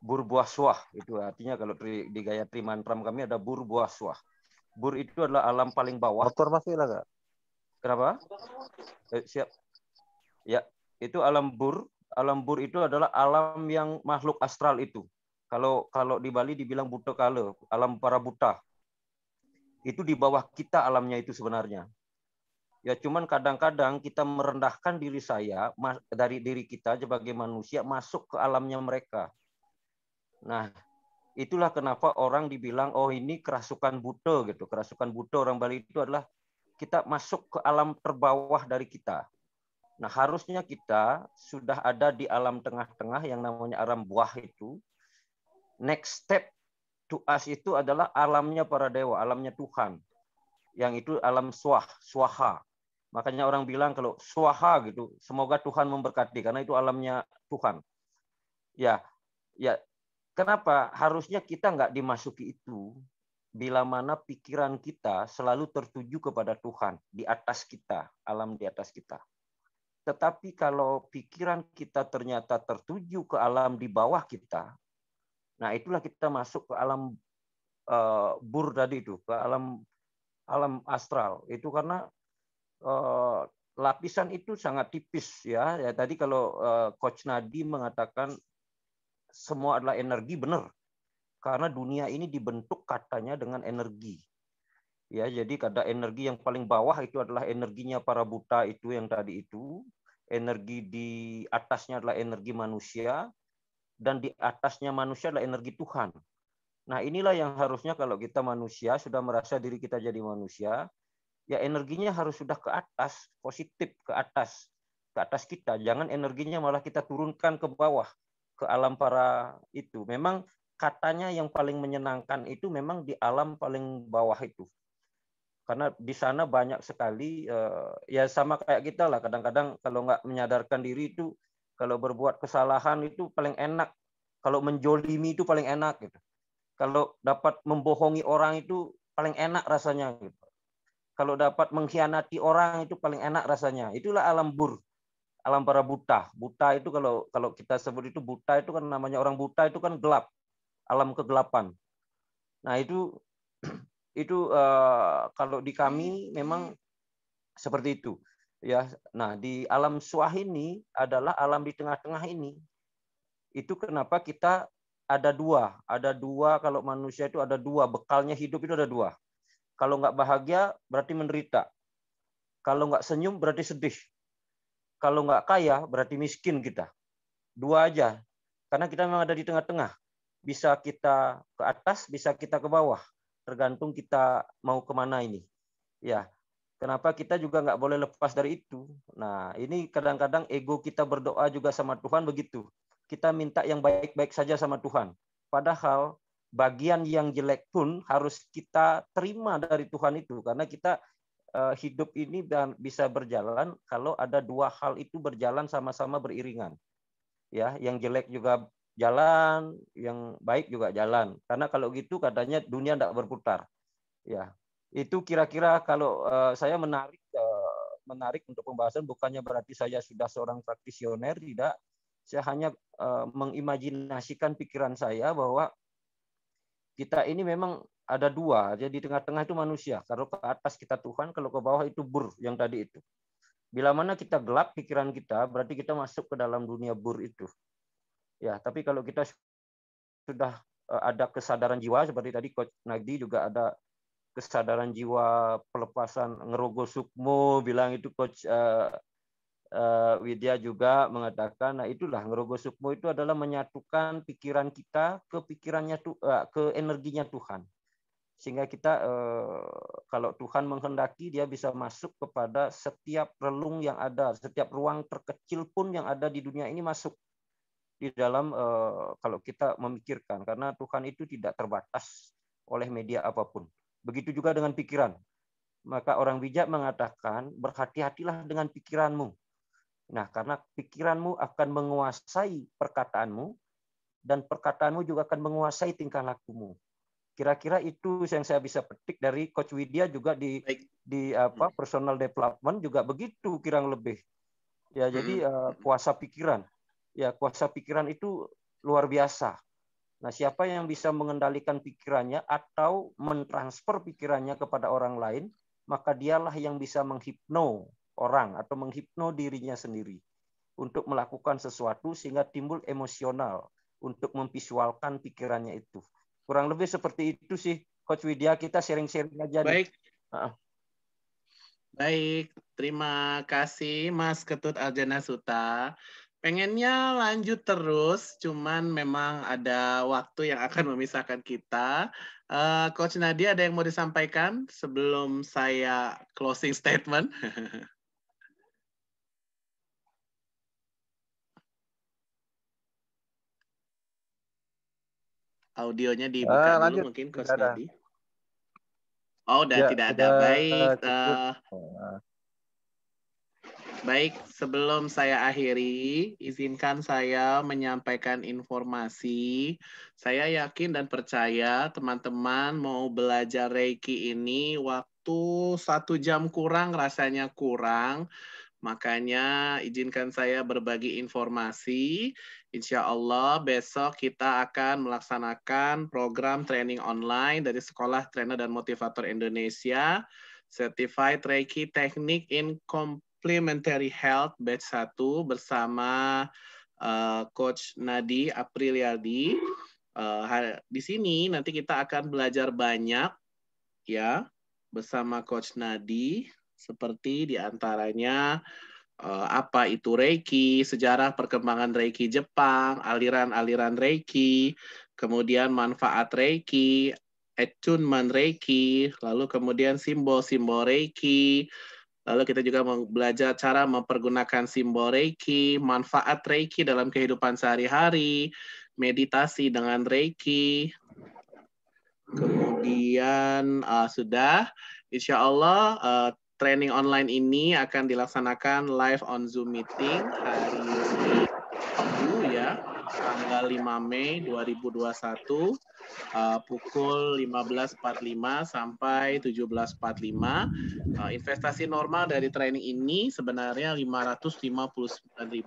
buah suah. Itu artinya kalau di Gayatri Mantram kami ada bur buah suah. Bur itu adalah alam paling bawah. Motor masih lah nggak? Kenapa? Siap. Ya, itu alam bur. Alam bur itu adalah alam yang makhluk astral itu. Kalau di Bali dibilang buta kala, alam para buta. Itu di bawah kita alamnya itu sebenarnya. Ya cuman kadang-kadang kita merendahkan diri dari diri kita sebagai manusia masuk ke alamnya mereka. Nah, itulah kenapa orang dibilang oh ini kerasukan buta gitu. Kerasukan buta orang Bali itu adalah kita masuk ke alam terbawah dari kita. Nah, harusnya kita sudah ada di alam tengah-tengah yang namanya alam buah itu. Next step to us itu adalah alamnya para dewa, alamnya Tuhan. Yang itu alam swaha. Makanya orang bilang kalau swaha gitu, semoga Tuhan memberkati karena itu alamnya Tuhan. Ya, kenapa harusnya kita nggak dimasuki itu? Bila mana pikiran kita selalu tertuju kepada Tuhan di atas kita, alam di atas kita. Tetapi kalau pikiran kita ternyata tertuju ke alam di bawah kita, nah itulah kita masuk ke alam bur tadi itu, ke alam astral. Itu karena lapisan itu sangat tipis ya. Tadi kalau Coach Nadi mengatakan semua adalah energi, benar. Karena dunia ini dibentuk katanya dengan energi. Ya, jadi kada energi yang paling bawah itu adalah energinya para buta itu yang tadi itu. Energi di atasnya adalah energi manusia dan di atasnya manusia adalah energi Tuhan. Nah, inilah yang harusnya kalau kita manusia sudah merasa diri kita jadi manusia, ya energinya harus sudah ke atas, positif ke atas kita. Jangan energinya malah kita turunkan ke bawah, ke alam para itu. Memang katanya yang paling menyenangkan itu memang di alam paling bawah itu. Karena di sana banyak sekali, ya sama kayak kita lah, kadang-kadang kalau nggak menyadarkan diri itu, kalau berbuat kesalahan itu paling enak. Kalau menjolimi itu paling enak gitu. Kalau dapat membohongi orang itu paling enak rasanya gitu. Kalau dapat mengkhianati orang itu paling enak rasanya. Itulah alam bur, alam para buta. Buta itu kalau kita sebut itu buta itu kan namanya orang buta itu kan gelap, alam kegelapan. Nah itu kalau di kami memang seperti itu. Ya, nah di alam swah ini adalah alam di tengah-tengah ini. Itu kenapa kita ada dua kalau manusia itu ada dua, bekalnya hidup itu ada dua. Kalau nggak bahagia berarti menderita. Kalau nggak senyum berarti sedih. Kalau nggak kaya berarti miskin kita. Dua aja. Karena kita memang ada di tengah-tengah. Bisa kita ke atas, bisa kita ke bawah. Tergantung kita mau kemana ini. Ya, kenapa kita juga nggak boleh lepas dari itu. Nah, ini kadang-kadang ego kita berdoa juga sama Tuhan begitu. Kita minta yang baik-baik saja sama Tuhan. Padahal bagian yang jelek pun harus kita terima dari Tuhan itu. Karena kita hidup ini bisa berjalan kalau ada dua hal itu berjalan sama-sama beriringan. Ya, yang jelek juga jalan, yang baik juga jalan. Karena kalau gitu katanya dunia tidak berputar. Ya, itu kira-kira kalau saya menarik untuk pembahasan, bukannya berarti saya sudah seorang praktisioner, tidak. Saya hanya mengimajinasikan pikiran saya bahwa kita ini memang ada dua, jadi tengah-tengah itu manusia. Kalau ke atas kita Tuhan, kalau ke bawah itu bur yang tadi itu. Bila mana kita gelap pikiran kita, berarti kita masuk ke dalam dunia bur itu. Ya, tapi kalau kita sudah ada kesadaran jiwa, seperti tadi Coach Nagdi juga ada kesadaran jiwa pelepasan ngerogo sukmo, bilang itu Coach Widya juga mengatakan, nah itulah ngerogo sukmo itu adalah menyatukan pikiran kita ke pikirannya ke energinya Tuhan, sehingga kita kalau Tuhan menghendaki dia bisa masuk kepada setiap relung yang ada, setiap ruang terkecil pun yang ada di dunia ini masuk di dalam kalau kita memikirkan, karena Tuhan itu tidak terbatas oleh media apapun. Begitu juga dengan pikiran. Maka orang bijak mengatakan berhati-hatilah dengan pikiranmu. Nah, karena pikiranmu akan menguasai perkataanmu, dan perkataanmu juga akan menguasai tingkah lakumu. Kira-kira itu yang saya bisa petik dari Coach Widya juga di personal development juga begitu kurang lebih. Ya, jadi kuasa pikiran. Ya, kuasa pikiran itu luar biasa. Nah, siapa yang bisa mengendalikan pikirannya atau mentransfer pikirannya kepada orang lain, maka dialah yang bisa menghipno orang atau menghipno dirinya sendiri untuk melakukan sesuatu sehingga timbul emosional untuk memvisualkan pikirannya itu. Kurang lebih seperti itu sih, Coach Widya, kita sharing-sharing aja. Baik. Baik, terima kasih Mas Ketut Aljana Suta. Pengennya lanjut terus, cuman memang ada waktu yang akan memisahkan kita. Coach Nadia, ada yang mau disampaikan sebelum saya closing statement? Audionya dibuka dulu mungkin Coach Nadia. Oh, udah tidak ada. Baik. Baik, sebelum saya akhiri, izinkan saya menyampaikan informasi. Saya yakin dan percaya teman-teman mau belajar Reiki ini waktu 1 jam kurang, rasanya kurang. Makanya izinkan saya berbagi informasi. Insya Allah besok kita akan melaksanakan program training online dari Sekolah Trainer dan Motivator Indonesia, Certified Reiki Technique in Complementary Health Batch 1 bersama Coach Nadi Apriliadi. Di sini nanti kita akan belajar banyak ya bersama Coach Nadi, seperti diantaranya apa itu Reiki, sejarah perkembangan Reiki Jepang, aliran-aliran Reiki, kemudian manfaat Reiki, attunement Reiki, lalu kemudian simbol-simbol Reiki, lalu kita juga belajar cara mempergunakan simbol Reiki, manfaat Reiki dalam kehidupan sehari-hari, meditasi dengan Reiki. Kemudian sudah, insya Allah training online ini akan dilaksanakan live on Zoom meeting hari Rabu ya, tanggal 5 Mei 2021 pukul 15.45 sampai 17.45. Investasi normal dari training ini sebenarnya Rp559.999.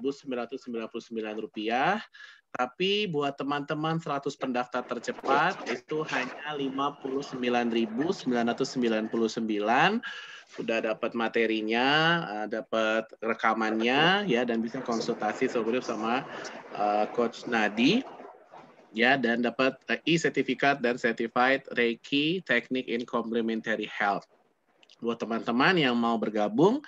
Tapi buat teman-teman 100 pendaftar tercepat itu hanya 59.999. Sudah dapat materinya, dapat rekamannya ya, dan bisa konsultasi sama Coach Nadi ya, dan dapat e-sertifikat dan certified Reiki Technique in Complementary Health. Buat teman-teman yang mau bergabung,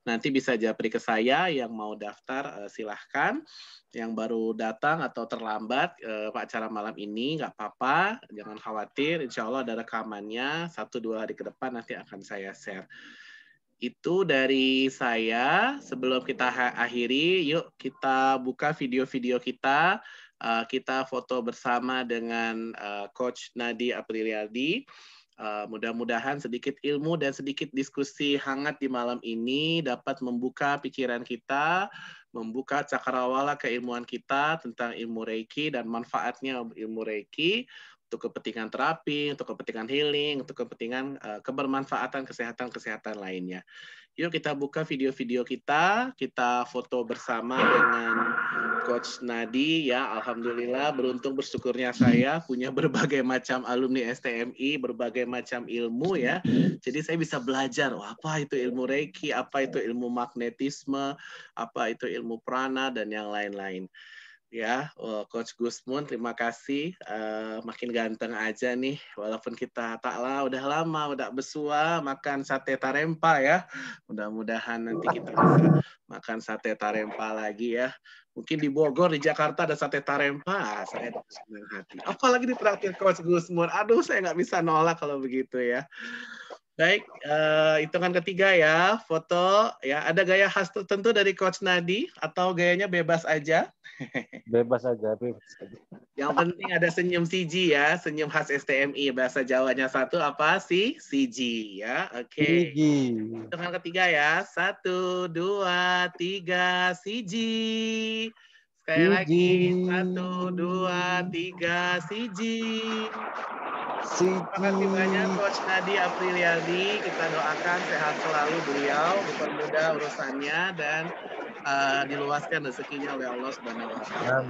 nanti bisa japri ke saya. Yang mau daftar silahkan. Yang baru datang atau terlambat acara malam ini nggak apa-apa, jangan khawatir. Insya Allah ada rekamannya 1-2 hari ke depan nanti akan saya share. Itu dari saya. Sebelum kita akhiri, yuk kita buka video-video kita. Kita foto bersama dengan Coach Nadi Apriliadi. Mudah-mudahan sedikit ilmu dan sedikit diskusi hangat di malam ini dapat membuka pikiran kita, membuka cakrawala keilmuan kita tentang ilmu Reiki dan manfaatnya ilmu Reiki untuk kepentingan terapi, untuk kepentingan healing, untuk kepentingan kebermanfaatan kesehatan-kesehatan lainnya. Yuk kita buka video-video kita foto bersama dengan Coach Nadi ya. Alhamdulillah, beruntung bersyukurnya saya punya berbagai macam alumni STMI, berbagai macam ilmu ya. Jadi saya bisa belajar, apa itu ilmu Reiki, apa itu ilmu magnetisme, apa itu ilmu prana dan yang lain-lain. Ya, Coach Gusmun, terima kasih. Makin ganteng aja nih, walaupun kita udah lama, udah besua makan sate tarempa ya. Mudah-mudahan nanti kita bisa makan sate tarempa lagi ya. Mungkin di Bogor, di Jakarta ada sate tarempa, saya senang hati. Apalagi ditraktir Coach Gusmun, aduh saya nggak bisa nolak kalau begitu ya. Baik, hitungan ketiga ya, foto ya. Ada gaya khas tertentu dari Coach Nadi atau gayanya bebas aja? Bebas aja, bebas aja. Yang penting ada senyum CG ya, senyum khas STMI. Bahasa Jawanya satu apa sih? CG ya, oke. Hitungan ketiga ya, 1, 2, 3, CG. Sekali lagi, 1, 2, 3, CG. Terima kasih banyak Coach Nadi Apriliadi. Kita doakan sehat selalu beliau, dipermudah urusannya dan diluaskan rezekinya oleh Allah Subhanahu wa Ta'ala.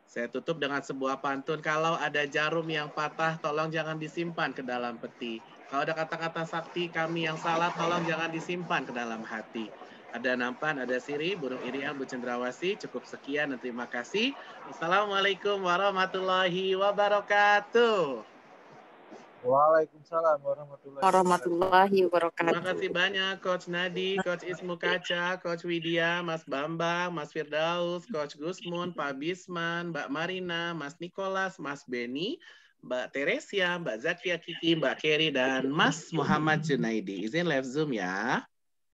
Saya tutup dengan sebuah pantun. Kalau ada jarum yang patah, tolong jangan disimpan ke dalam peti. Kalau ada kata-kata sakti kami yang salah, tolong jangan disimpan ke dalam hati. Ada nampan, ada siri, burung irian, bu cendrawasih. Cukup sekian dan terima kasih. Wassalamualaikum warahmatullahi wabarakatuh. Waalaikumsalam warahmatullahi wabarakatuh. Terima kasih banyak Coach Nadi, Coach Ismu Kaca, Coach Widya, Mas Bambang, Mas Firdaus, Coach Gusmun, Pak Bisman, Mbak Marina, Mas Nikolas, Mas Beni, Mbak Teresia, Mbak Zakia Kiki, Mbak Kerry, dan Mas Muhammad Junaidi. Izin live Zoom ya.